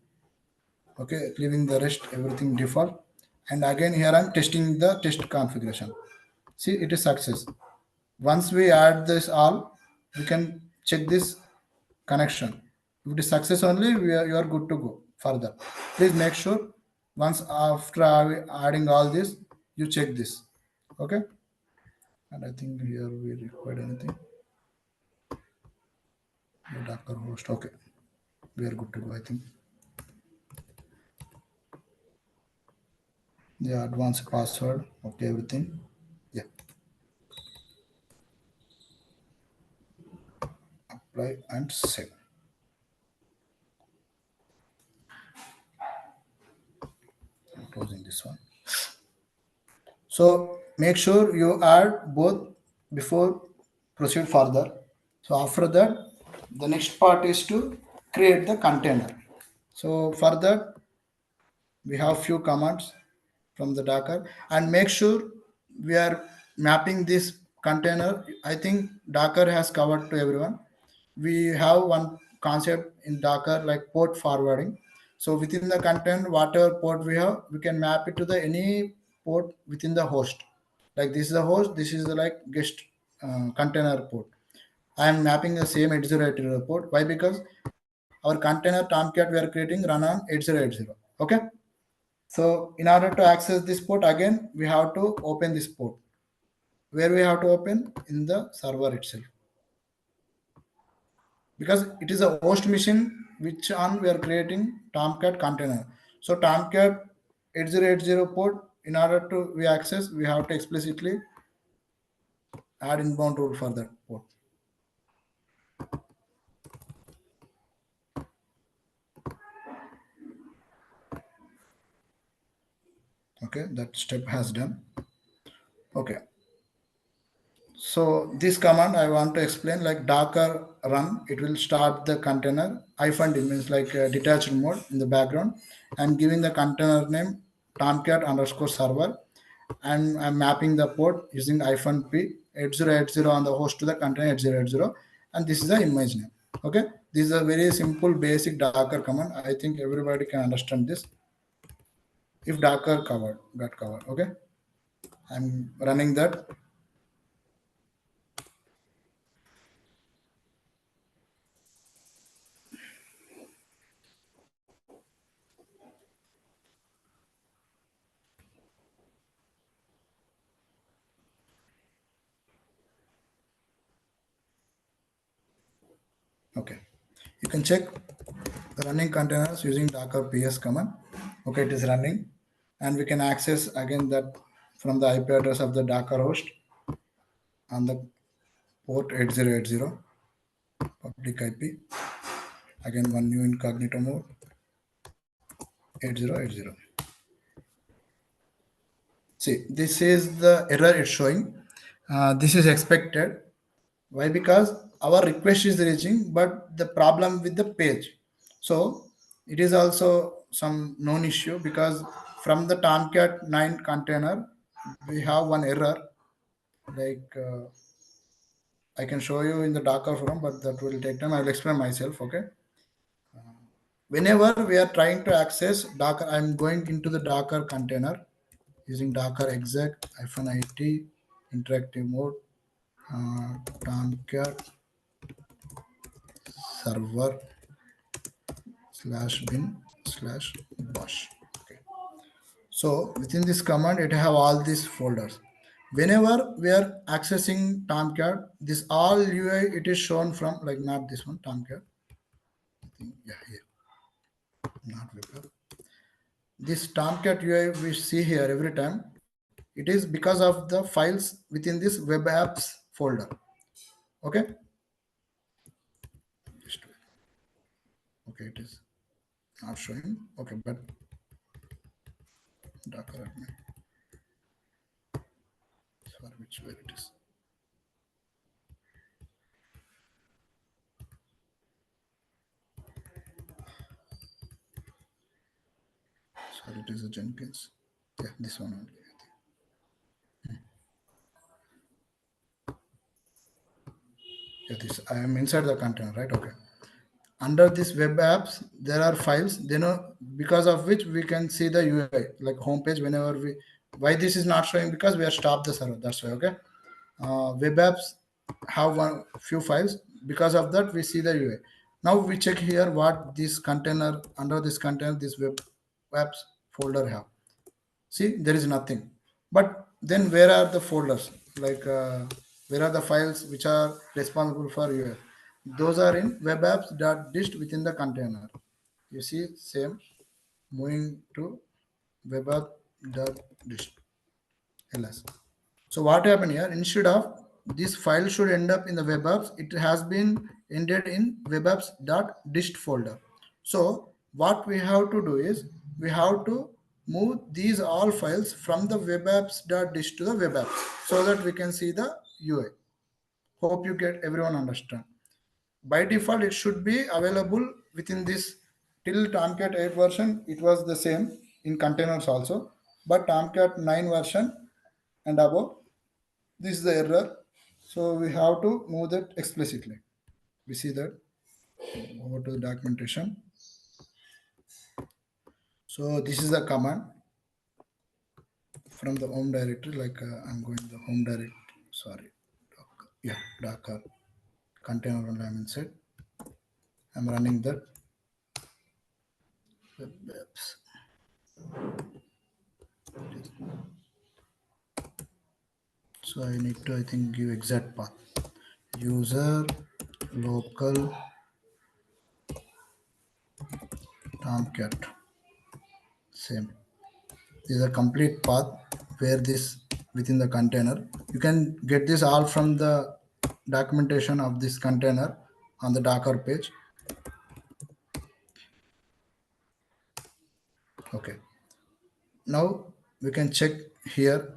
Okay, leaving the rest everything default. And again here I'm testing the test configuration. See, it is success. Once we add this all, we can check this connection. If it is success only, you are good to go further. Please make sure once after adding all this, you check this. Okay, and I think here we required anything. The Docker host. Okay, we are good to go, I think. Yeah, advanced password. Okay, everything. Yeah, apply and save. I'm closing this one. So make sure you add both before proceed further. So after that, the next part is to create the container. So for that, we have few commands from the Docker and make sure we are mapping this container. I think Docker has covered to everyone. We have one concept in Docker like port forwarding. So within the content, whatever port we have, we can map it to the any port within the host. Like this is the host, this is the like guest container port. I am mapping the same 8080 port. Why? Because our container Tomcat we are creating run on 8080. Okay. So in order to access this port again, we have to open this port. Where we have to open? In the server itself. Because it is a host machine which on we are creating Tomcat container. So Tomcat 8080 port, in order to we access, we have to explicitly add inbound rule for that port. Okay, that step has done. Okay. So this command I want to explain like Docker run, it will start the container. -d means like a detached mode in the background. I'm giving the container name Tomcat underscore server and I'm mapping the port using -p 8080 on the host to the container 8080 and this is the image name. Okay, this is a very simple basic Docker command. I think everybody can understand this. If Docker got covered, okay, I'm running that. Okay, you can check the running containers using docker ps command. Okay, it is running, and we can access again that from the IP address of the docker host on the port 8080 public IP. Again, one new incognito mode 8080. See, this is the error it's showing. This is expected. Why? Because our request is reaching, but the problem with the page. So it is also some known issue, because from the Tomcat 9 container, we have one error. Like I can show you in the Docker forum, but that will take time. I will explain myself. Okay. Whenever we are trying to access Docker, I'm going into the Docker container using Docker exec -it interactive mode, Tomcat server /bin/bash. Okay. So within this command, it have all these folders. Whenever we are accessing Tomcat, this all UI it is shown from, like, not this one Tomcat. I think, yeah, here, not web. This Tomcat UI we see here every time, it is because of the files within this web apps folder. Okay. Okay, it is not showing. Okay, but Docker admin. Sorry, which way it is? Sorry, it is a Jenkins. Yeah, this one only. Yeah, this I am inside the container, right? Okay. Under this web apps, there are files. Because of which we can see the UI, like homepage. Whenever we, why this is not showing? Because we have stopped the server. That's why. Okay. Web apps have one few files. Because of that, we see the UI. Now we check here what this container, under this container, this web apps folder have. See, there is nothing. But then where are the folders? Like where are the files which are responsible for UI? Those are in web apps.dist within the container. You see, same, moving to web app.dist ls. So what happened here? Instead of this file should end up in the web apps, it has been ended in web apps.dist folder. So what we have to do is we have to move these all files from the web apps.dist to the web apps so that we can see the UI. Hope you get everyone understand. By default, it should be available within this. Till Tomcat 8 version, it was the same in containers also. But Tomcat 9 version and above, this is the error. So we have to move that explicitly. We see that. Over to the documentation. So this is the command from the home directory. Like I'm going to the home directory. Sorry. Docker. Yeah, Docker container only I'm inside. I'm running that. Web apps. So I need to, I think, give exact path. User local Tomcat. Same. This is a complete path where this within the container. You can get this all from the documentation of this container on the Docker page. Okay. Now we can check here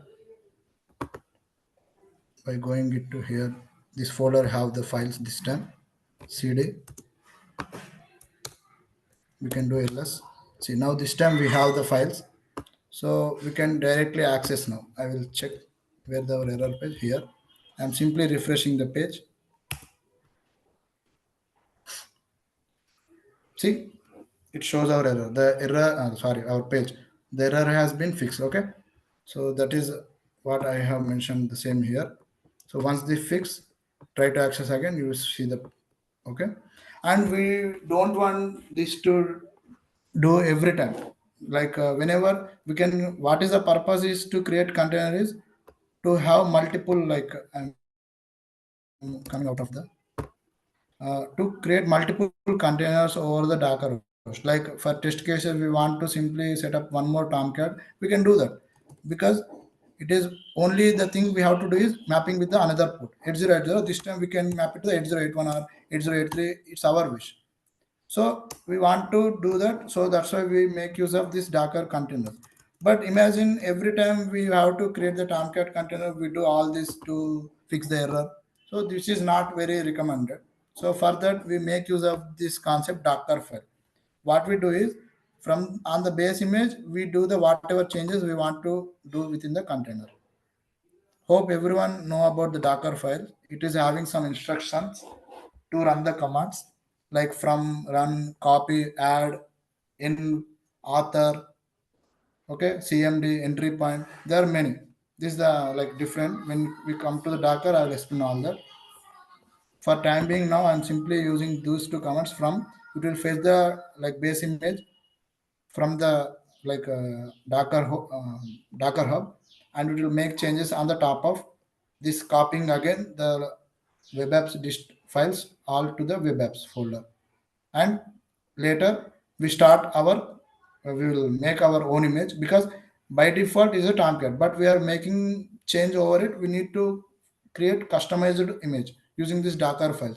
by going into here. This folder have the files this time. CD. We can do ls. See, now this time we have the files. So we can directly access now. I will check where the error page here. I'm simply refreshing the page. See, it shows our error. The error, sorry, our page. The error has been fixed. Okay. So that is what I have mentioned the same here. So once they fix, try to access again, you will see the, okay. And we don't want this to do every time. Like whenever we can, what is the purpose is to create container is to have multiple, like I'm coming out of the, to create multiple containers over the Docker host. Like for test cases, we want to simply set up one more Tomcat. We can do that because it is only the thing we have to do is mapping with the another port 8080. This time we can map it to the 8081 or 8083. It's our wish. So we want to do that. So that's why we make use of this Docker container. But imagine every time we have to create the Tomcat container, we do all this to fix the error. So this is not very recommended. So for that, we make use of this concept Docker file. What we do is from on the base image, we do the whatever changes we want to do within the container. Hope everyone know about the Docker file. It is having some instructions to run the commands like from run, copy, add, in, author, okay, CMD, entry point. There are many. This is the like different. When we come to the Docker, I will explain all that. For time being now, I'm simply using those two commands from. It will fetch the like base image from the like Docker hub, and it will make changes on the top of this, copying again the web apps dist files all to the web apps folder. And later we start our we will make our own image because by default is a Tomcat, but we are making change over it. We need to create customized image using this Docker file.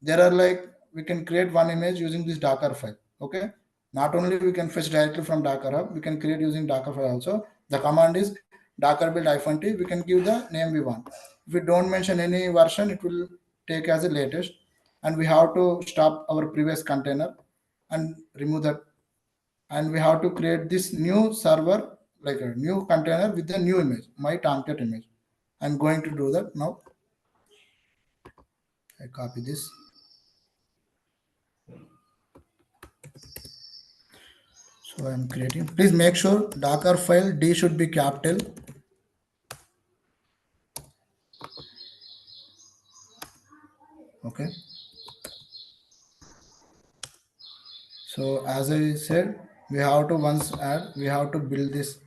There are like we can create one image using this Docker file. Okay, not only we can fetch directly from Docker hub, we can create using Docker file also. The command is docker build -t. We can give the name we want. If we don't mention any version, it will take as a latest, and we have to stop our previous container and remove that, and we have to create this new server like a new container with the new image, my Tomcat image. I'm going to do that now. I copy this. So I'm creating. Please make sure Docker file D should be capital. Okay. So as I said, we have to once add, we have to build this.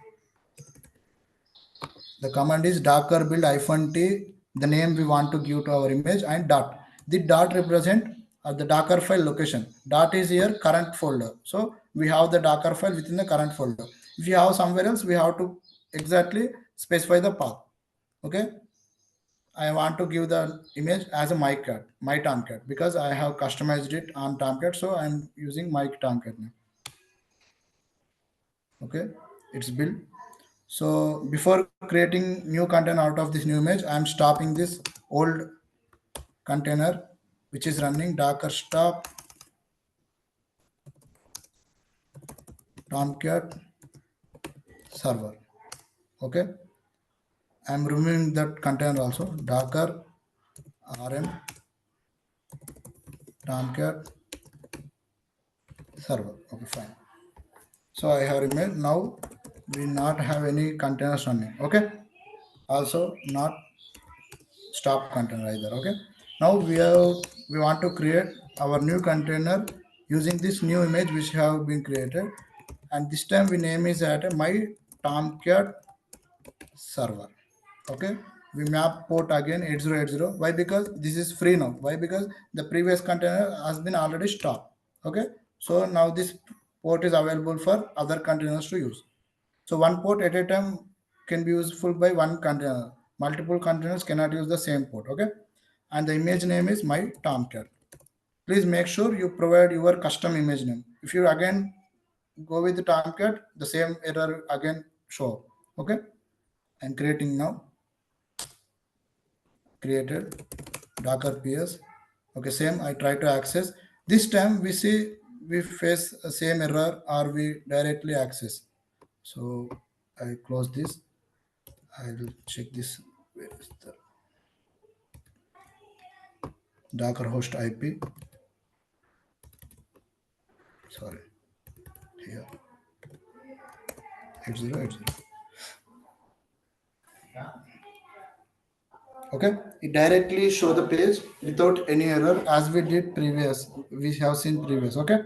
The command is docker build -t, the name we want to give to our image, and dot. The dot represent the Docker file location. Dot is here current folder. So we have the Docker file within the current folder. If you have somewhere else, we have to exactly specify the path. Okay. I want to give the image as a my Tomcat, because I have customized it on Tomcat. So I'm using my Tomcat now. Okay. It's built. So before creating new content out of this new image, I'm stopping this old container, which is running docker stop Tomcat server. Okay. I'm removing that container also, docker rm Tomcat server. Okay, fine. So I have removed. Now we not have any containers running. Okay. Also not stop container either. Okay. Now we want to create our new container using this new image which have been created, and this time we name is at my Tomcat server. Okay, we map port again 8080. Why? Because this is free now. Why? Because the previous container has been already stopped. Okay, so now this port is available for other containers to use. So one port at a time can be useful by one container. Multiple containers cannot use the same port. Okay, and the image name is my Tomcat. Please make sure you provide your custom image name. If you again go with the Tomcat, the same error again show up. Okay, I'm creating now. Created docker ps. Okay, same. I try to access. This time we see we face the same error or we directly access. So I close this. I will check this. Where is the Docker host IP? Sorry, here 8080. Okay, it directly show the page without any error as we did previous. We have seen previous. Okay,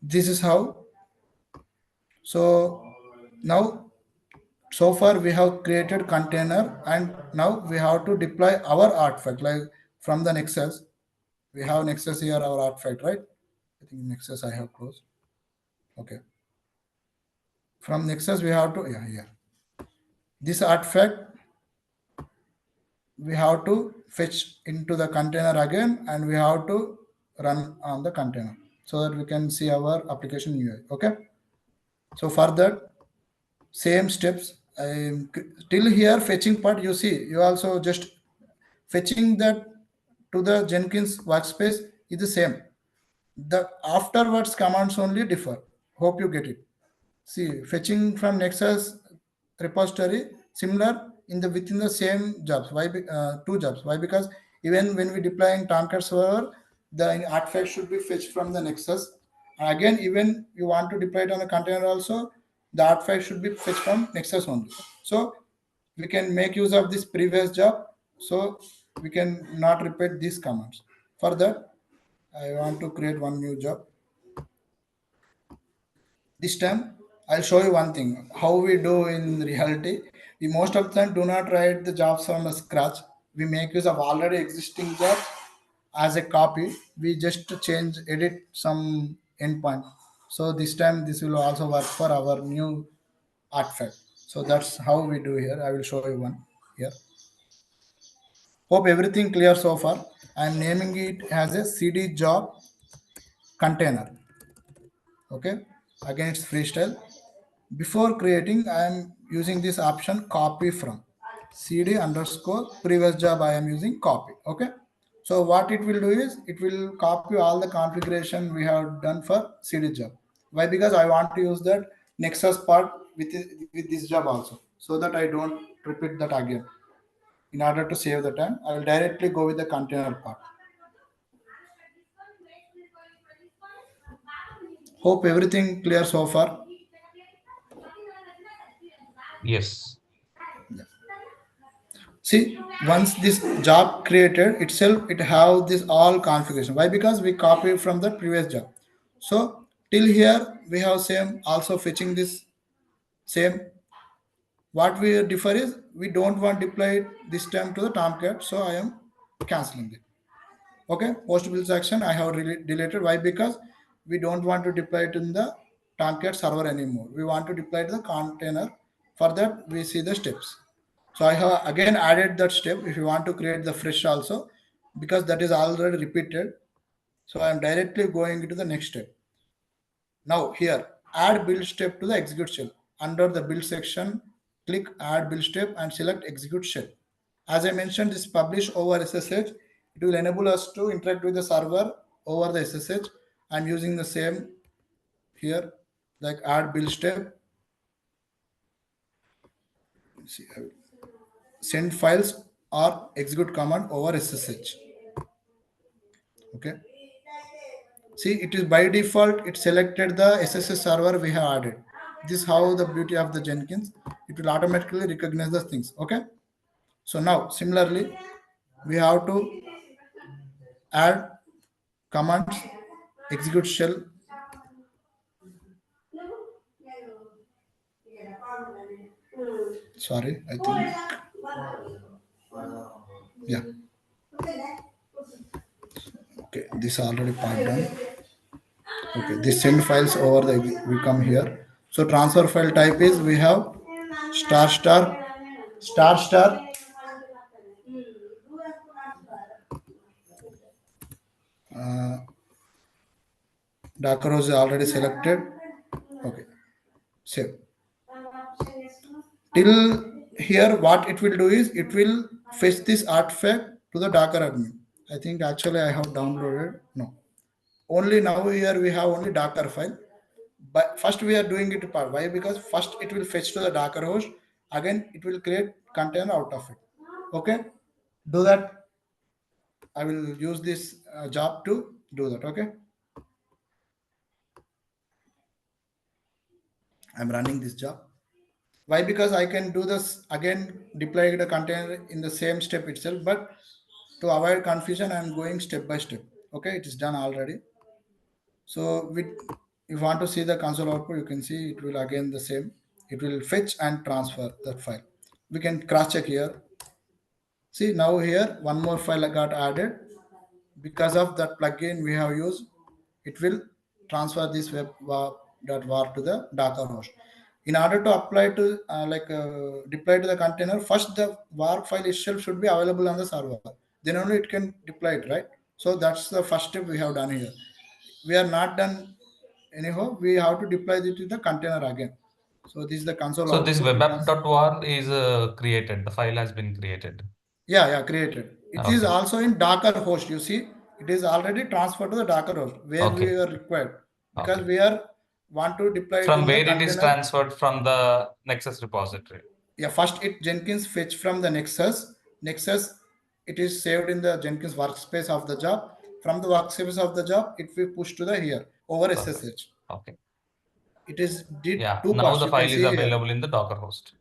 this is how. So now so far we have created container, and now we have to deploy our artifact like from the Nexus. We have Nexus here, our artifact, right? I think Nexus I have closed. Okay. From Nexus we have to, yeah, here. This artifact we have to fetch into the container again, and we have to run on the container so that we can see our application UI. Okay. So for that, same steps. Till here fetching part, you see, you also just fetching that to the Jenkins workspace is the same. The afterwards commands only differ. Hope you get it. See, fetching from Nexus repository similar in the within the same jobs. Why? Two jobs. Why? Because even when we deploying Tomcat server, the artifact should be fetched from the Nexus. Again, even you want to deploy it on the container also, the artifact should be fetched from Nexus only. So we can make use of this previous job. So we can not repeat these commands. For that, I want to create one new job. This time I'll show you one thing how we do in reality. We most of the time do not write the jobs from the scratch. We make use of already existing jobs as a copy. We just change, edit some endpoint. So this time this will also work for our new artifact. So that's how we do here. I will show you one here. Hope everything clear so far. I'm naming it as a CD job container. Okay. Again, it's freestyle. Before creating, I am using this option copy from cd underscore previous job. I am using copy. Okay. So what it will do is it will copy all the configuration we have done for cd job. Why? Because I want to use that Nexus part with this job also, so that I don't repeat that again. In order to save the time, I will directly go with the container part. Hope everything clear so far. Yes. See, once this job created itself, it have this all configuration. Why? Because we copy from the previous job. So till here we have same also fetching this same. What we differ is we don't want deploy it this time to the Tomcat, so I am canceling it. Okay, post build section I have deleted. Why? Because we don't want to deploy it in the Tomcat server anymore. We want to deploy it to the container. For that, we see the steps. So I have again added that step. If you want to create the fresh also, because that is already repeated. So I am directly going into the next step. Now here, add build step to the execute shell. Under the build section, click add build step and select execute shell. As I mentioned, this publish over SSH. It will enable us to interact with the server over the SSH. I'm using the same here, like add build step. See, send files or execute command over SSH. Okay. See, it is by default, it selected the SSH server we have added. This is how the beauty of the Jenkins. It will automatically recognize the things. Okay. So now, similarly, we have to add commands, execute shell. Sorry, I think. Yeah. Okay, this already part done. Okay, this send files over the we come here. So transfer file type is we have star star star star Docker was already selected. Okay, save. Till here, what it will do is it will fetch this artifact to the Docker admin. I think actually I have downloaded. No, only now here we have only Docker file. But first we are doing it part. Why? Because first it will fetch to the Docker host. Again, it will create container out of it. Okay, do that. I will use this job to do that. Okay, I'm running this job. Why? Because I can do this again, deploy the container in the same step itself, but to avoid confusion, I'm going step by step. Okay, it is done already. So if you want to see the console output, you can see it will again the same. It will fetch and transfer that file. We can cross check here. See now here, one more file got added. because of that plugin we have used, it will transfer this web.var to the Docker host. In order to apply to deploy to the container, first the var file itself should be available on the server. Then only it can deploy it, right? So that's the first step we have done here. We are not done anyhow. We have to deploy it to the container again. So this is the console. So this output. web app.var is created. The file has been created. Yeah, created. It is also in Docker host. You see, it is already transferred to the Docker host where we are required, because we are want to deploy from it in where the it is transferred from the Nexus repository. Yeah, first it Jenkins fetch from the Nexus. Nexus, it is saved in the Jenkins workspace of the job. From the workspace of the job, it will push to the here over SSH. Okay. It is did Yeah. two Now parts. the You can file is see here. available in the Docker host.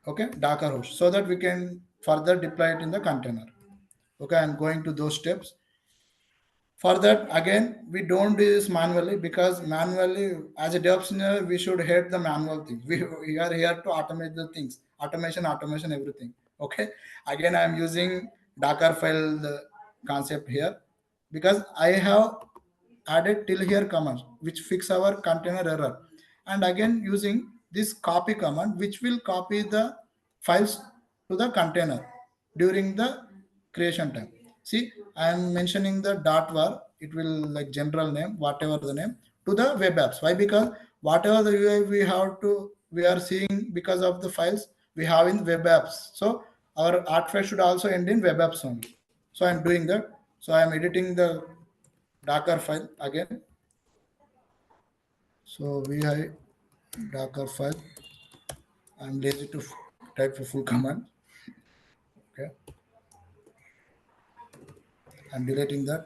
Okay, Docker host, so that we can further deploy it in the container. Okay, I'm going to those steps. For that, again, we don't do this manually, because manually, as a DevOps engineer, we should hate the manual thing. We are here to automate the things, automation, everything. Okay. Again, I'm using Docker file concept here, because I have added till here commands which fix our container error, and again using this copy command which will copy the files to the container during the creation time. See, I am mentioning the .var. It will like general name, whatever the name, to the web apps. Why? Because whatever the UI we are seeing because of the files we have in web apps. So our artifact should also end in web apps only. So I'm doing that. So I'm editing the Docker file again. So we have Docker file. I'm lazy to type a full command. Okay. I'm deleting that.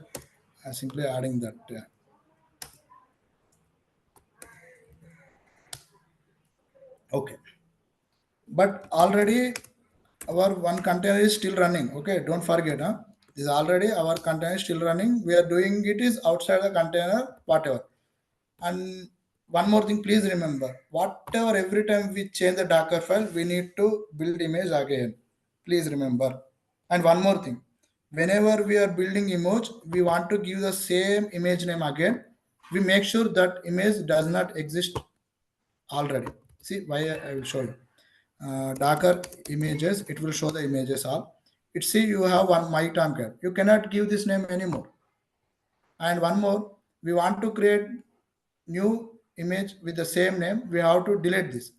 I'm simply adding that. Yeah. Okay. But already our one container is still running. Okay. Don't forget. This is already our container is still running. We are doing it is outside the container, whatever. And one more thing, please remember, whatever every time we change the Docker file, we need to build image again. Please remember. And one more thing, whenever we are building image, we want to give the same image name again. We make sure that image does not exist already. See why I will show you. Docker images, it will show the images all. It see you have one my Tomcat. You cannot give this name anymore. And one more, we want to create new image with the same name. We have to delete this.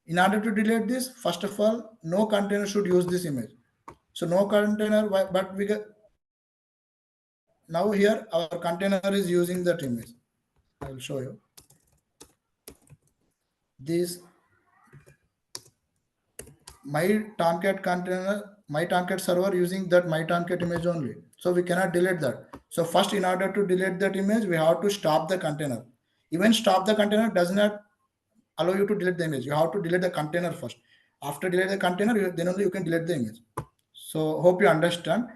In order to delete this, first of all, no container should use this image. So no container, but we get now here our container is using that image. I will show you. This my Tomcat container, my Tomcat server using that my Tomcat image only. So we cannot delete that. So first, in order to delete that image, we have to stop the container. Even stop the container does not allow you to delete the image. You have to delete the container first. After delete the container, then only you can delete the image. So hope you understand.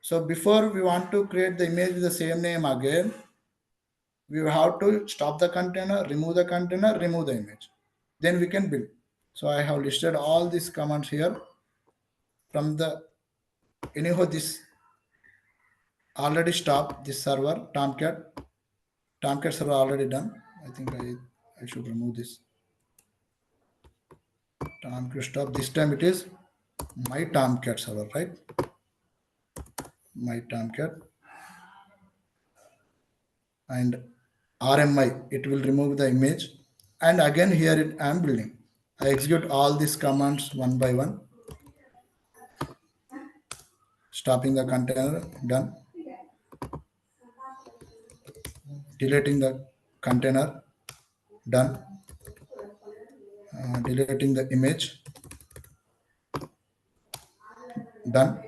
So before we want to create the image with the same name again, we have to stop the container, remove the image. Then we can build. So I have listed all these commands here from the anyhow this already stopped this server Tomcat server already done. I think I should remove this. Tomcat stop. This time it is my Tomcat server, right? My Tomcat and RMI. It will remove the image, and again here I am building. I execute all these commands one by one. Stopping the container, done. Deleting the container, done. Deleting the image, done.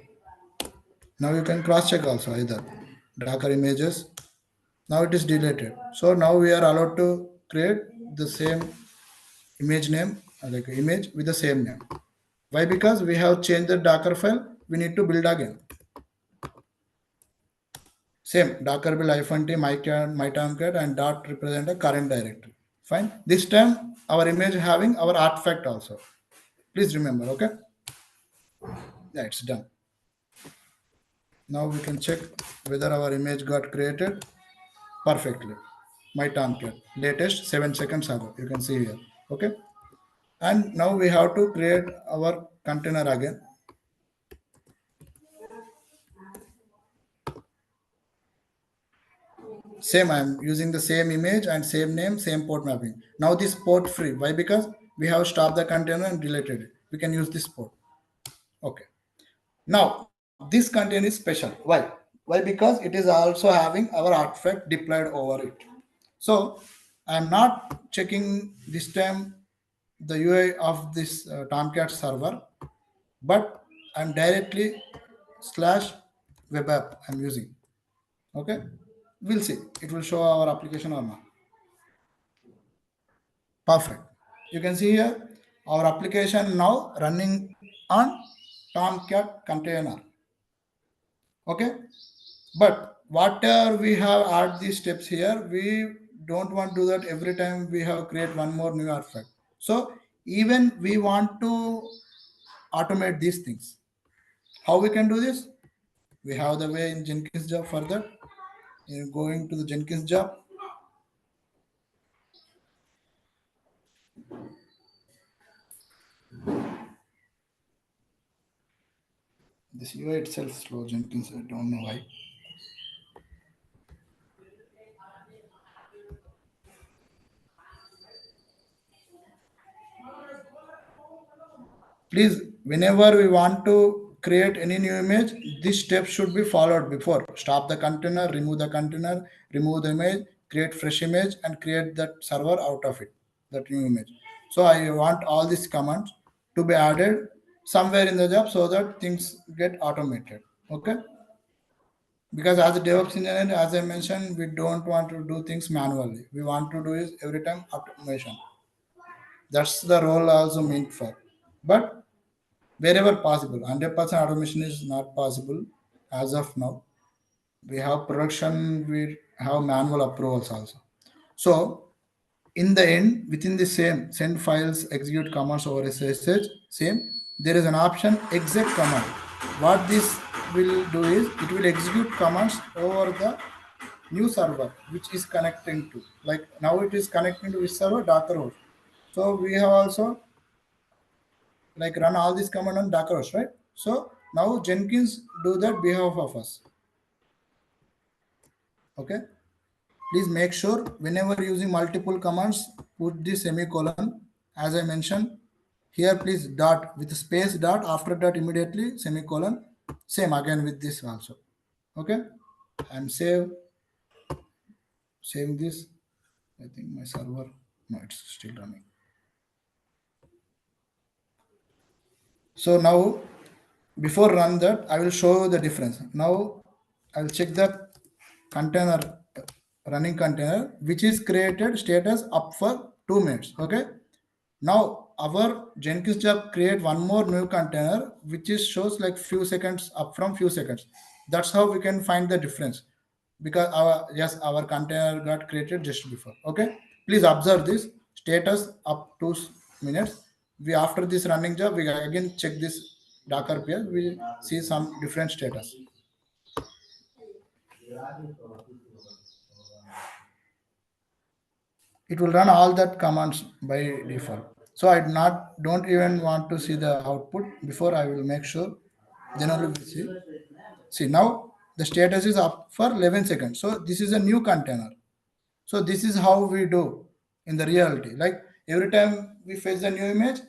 Now you can cross check also either Docker images. Now it is deleted. So now we are allowed to create the same image name, like image with the same name. Why? Because we have changed the Docker file. We need to build again. Same Docker build -t my Tomcat and dot represent a current directory. Fine. This time our image having our artifact also. Please remember. Okay. Yeah, it's done. Now we can check whether our image got created perfectly. My Tomcat, latest 7 seconds ago. You can see here. Okay. And now we have to create our container again. Same, I'm using the same image and same name, same port mapping. Now this port free. Why? Because we have stopped the container and deleted it. We can use this port. Okay. Now this container is special. Why? Why? Because it is also having our artifact deployed over it. So I'm not checking this time the UI of this Tomcat server, but I'm directly slash web app I'm using. Okay, we'll see. It will show our application or not. Perfect. You can see here our application now running on Tomcat container. Okay, but whatever we have add these steps here, we don't want to do that every time we have create one more new artifact. So even we want to automate these things. How we can do this? We have the way in Jenkins job for that. In going to the Jenkins job, this UI itself slow Jenkins. I don't know why. Please, whenever we want to create any new image, this step should be followed before. Stop the container, remove the image, create fresh image, and create that server out of it, that new image. So I want all these commands to be added somewhere in the job so that things get automated. Okay. Because as a DevOps engineer, as I mentioned, we don't want to do things manually. We want to do is every time automation. That's the role also meant for. But wherever possible, 100% automation is not possible as of now. We have production, we have manual approvals also. So in the end, within the same send files, execute commands over SSH, same, there is an option exec command. What this will do is it will execute commands over the new server which is connecting to, like now it is connecting to this server Docker host. So we have also like run all this command on Docker host, right? So now Jenkins do that behalf of us. Okay. Please make sure whenever using multiple commands, put the semicolon. As I mentioned here, please dot with space dot after that immediately semicolon. Same again with this also. Okay. And save this. I think my server, no, it's still running. So now before run that, I will show you the difference. Now I will check the container, running container, which is created status up for 2 minutes. Okay. Now our Jenkins job create one more new container, which is shows like few seconds up from few seconds. That's how we can find the difference because our container got created just before. Okay. Please observe this status up to minutes. We after this running job, we again check this Docker peer. We see some different status. It will run all that commands by default. So I don't even want to see the output before I will make sure. Then only we see. See now the status is up for 11 seconds. So this is a new container. So this is how we do in the reality. Like every time we fetch a new image,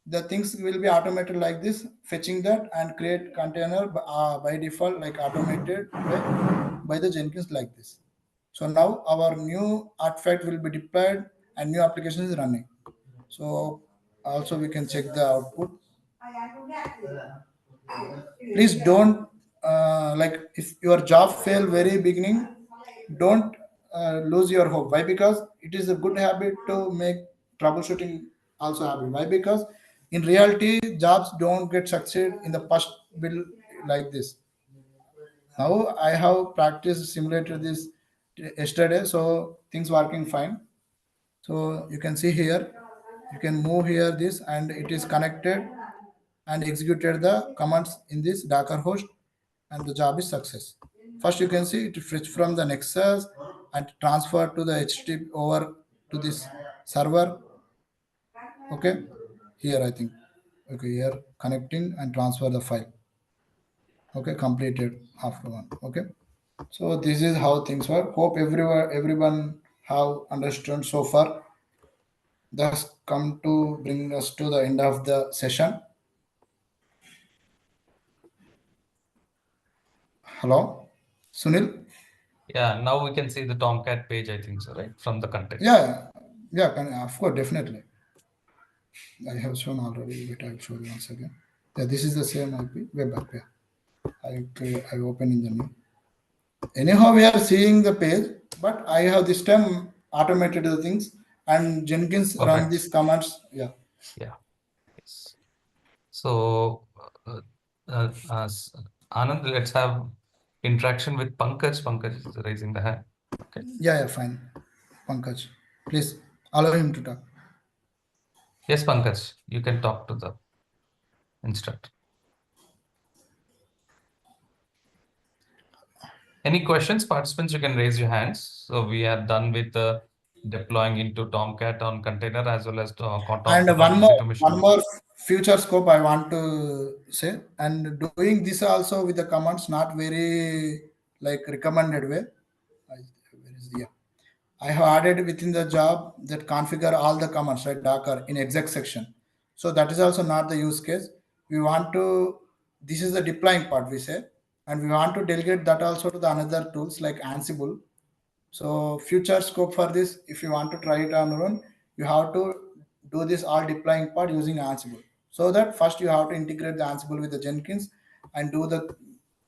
the things will be automated like this, fetching that and create container by default, like automated by the Jenkins like this. So now our new artifact will be deployed and new application is running. So also we can check the output. Please don't like if your job fail very beginning, don't lose your hope. Why? Because it is a good habit to make troubleshooting also habit. Why? Because in reality, jobs don't get succeed in the first build like this. Now I have practiced simulated this yesterday, so things working fine. So you can see here, you can move here this and it is connected and executed the commands in this Docker host. and the job is success. First, you can see it fetch from the Nexus and transfer to the HTTP over to this server. Okay, here I think. Okay, here connecting and transfer the file. Okay, completed after one. Okay, so this is how things work. Hope everyone have understood so far. Thus come to bring us to the end of the session. Hello, Sunil. Yeah, now we can see the Tomcat page, I think so, right? From the context. Yeah, of course, definitely. I have shown already, but I'll show you once again. Yeah, this is the same IP web app. Yeah. I open in the new. Anyhow, we are seeing the page, but I have this time automated the things and Jenkins run Perfect. these commands. Yeah. Yeah. Yes. So, Anand, let's have interaction with Pankaj. Pankaj is raising the hand. Okay. Yeah, fine. Pankaj, please allow him to talk. Yes, Pankaj, you can talk to the instructor. Any questions, participants? You can raise your hands. So we are done with the deploying into Tomcat on container as well as And Tomcat on EC2 machine. one more future scope I want to say, and doing this also with the commands not very like recommended way. Where is the, yeah. I have added within the job that configure all the commands, right? Docker in exec section. So that is also not the use case. We want to, this is the deploying part we say, and we want to delegate that also to the another tools like Ansible. So future scope for this, if you want to try it on your own, you have to do this all deploying part using Ansible. So that first you have to integrate the Ansible with the Jenkins and do the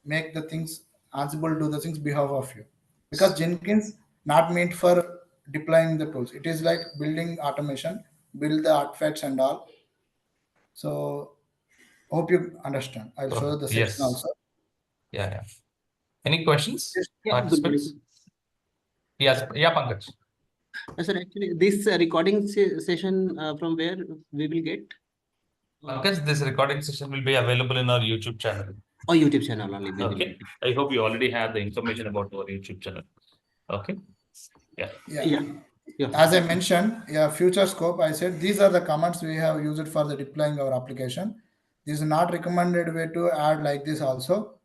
make the things Ansible do the things behalf of you. Because Jenkins not meant for deploying the tools. It is like building automation, build the artifacts and all. So hope you understand. I'll show the section Yes. also. Yeah. Any questions, Yeah, good participants? morning. Yes. Yeah, Pankaj. Sir, actually, this recording session from where we will get? Pankaj, this recording session will be available in our YouTube channel. Oh, YouTube channel only. Okay. I hope you already have the information about our YouTube channel. Okay. Yeah. As I mentioned, future scope, I said these are the commands we have used for the deploying our application. This is not recommended way to add like this also,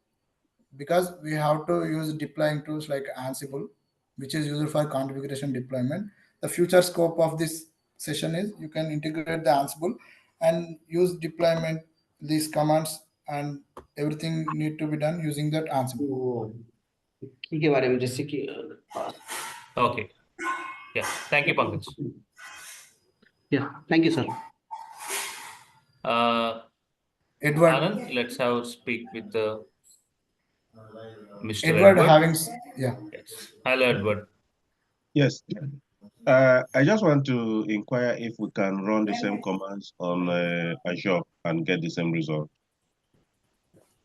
because we have to use deploying tools like Ansible, which is used for configuration deployment. The future scope of this session is you can integrate the Ansible and use deployment, these commands, and everything need to be done using that Ansible. Okay. Yeah. Thank you, Pankaj. Yeah. Thank you, sir. Edward. Anand, let's have speak with the Mr. Edward Edward. having, yeah. Yes. Hello, Edward. Yes. I just want to inquire if we can run the same commands on Azure and get the same result.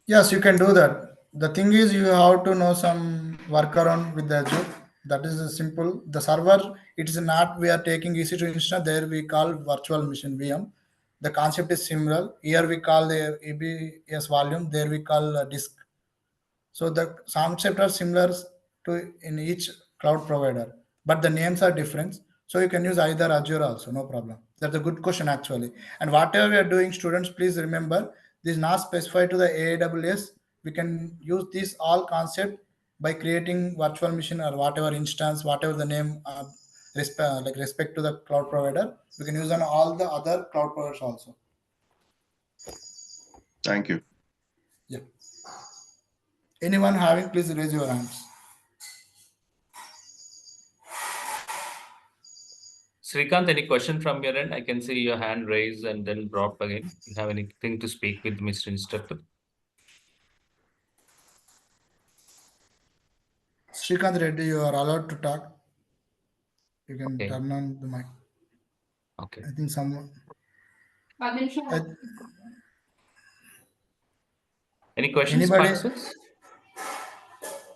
Yes, you can do that. The thing is, you have to know some workaround with the Azure. That is simple. The server, it is not we are taking EC2 instance. There we call virtual machine VM. The concept is similar. Here we call the EBS volume. There we call disk. So the concept are similar to in each cloud provider, but the names are different. So you can use either Azure also, no problem. That's a good question actually. And whatever we are doing, students, please remember this is not specified to the AWS. We can use this all concept by creating virtual machine or whatever instance, whatever the name, respect to the cloud provider. We can use on all the other cloud providers also. Thank you. Yeah. Anyone having, please raise your hands. Srikanth, any question from your end? I can see your hand raised and then dropped again. You have anything to speak with Mr. Instructor? Srikanth Reddy, you are allowed to talk. You can turn on the mic. Okay. I think someone. Any questions, Anybody? participants?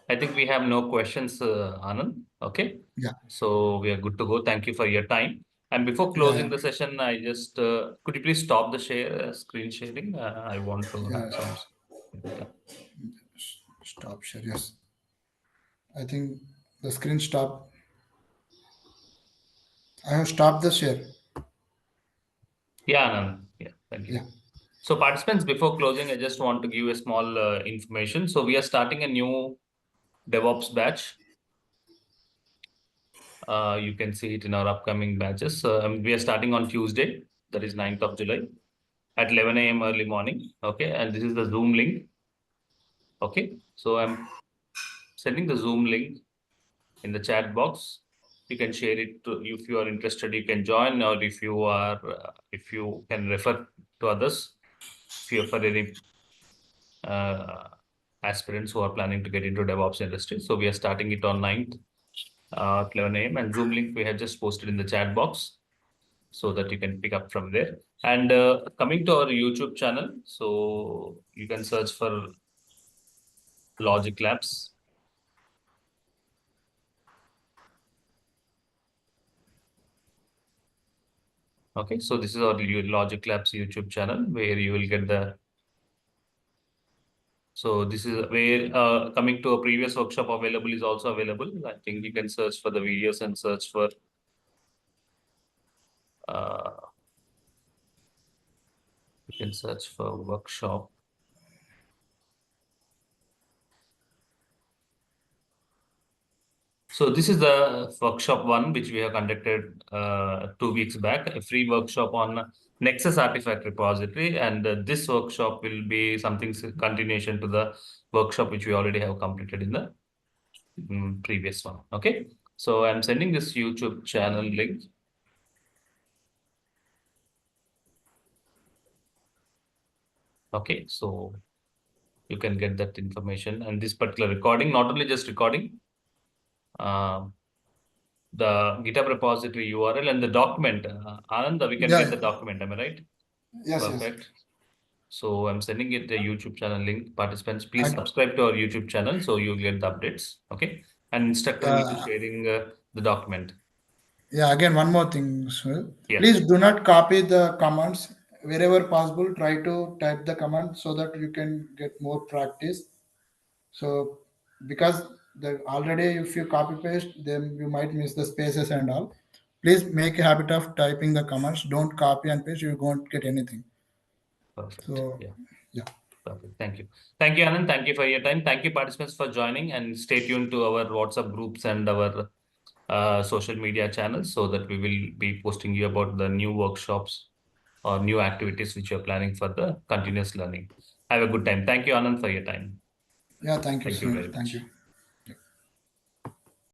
I think we have no questions, Anand. Okay. Yeah. So we are good to go. Thank you for your time. And before closing the session, I just could you please stop the screen sharing? I want to have some. Stop share. Yes. I think the screen stopped. I have stopped the share. Yeah, Anand. Yeah, thank you. Yeah. So participants, before closing, I just want to give a small information. So we are starting a new DevOps batch. You can see it in our upcoming batches. We are starting on Tuesday, that is 9th of July at 11 a.m. early morning. Okay, and this is the Zoom link. Okay, so I'm sending the Zoom link in the chat box. You can share it to, if you are interested, you can join, or if you can refer to others, if you for any aspirants who are planning to get into DevOps industry. So we are starting it on 9th at 11 a.m. and Zoom link we have just posted in the chat box so that you can pick up from there. And coming to our YouTube channel, so you can search for Logic Labs. Okay, so this is our Logic Labs YouTube channel where you will get the. So this is where coming to a previous workshop available is also available. I think you can search for the videos and search for you can search for workshop. So this is the workshop one, which we have conducted 2 weeks back, a free workshop on Nexus Artifact Repository. And this workshop will be something continuation to the workshop, which we already have completed in the previous one. Okay. So I'm sending this YouTube channel link. Okay. So you can get that information and this particular recording, not only just recording, the GitHub repository URL and the document. Anand, we can get the document, am I right? Yes, Perfect. yes. So I'm sending it the YouTube channel link. Participants, please subscribe to our YouTube channel so you'll get the updates. Okay. And Instructor will be sharing the document. Yeah, again, one more thing, Sunil. Yeah. Please do not copy the commands. Wherever possible, try to type the command so that you can get more practice. So, because already if you copy paste, then you might miss the spaces and all. Please make a habit of typing the commands. Don't copy and paste. You won't get anything. Perfect. So, yeah. Perfect. Thank you. Thank you, Anand. Thank you for your time. Thank you, participants, for joining, and stay tuned to our WhatsApp groups and our social media channels so that we will be posting you about the new workshops or new activities which you're planning for the continuous learning. Have a good time. Thank you, Anand, for your time. yeah, thank you, Thank you Sunil. very much. Thank you.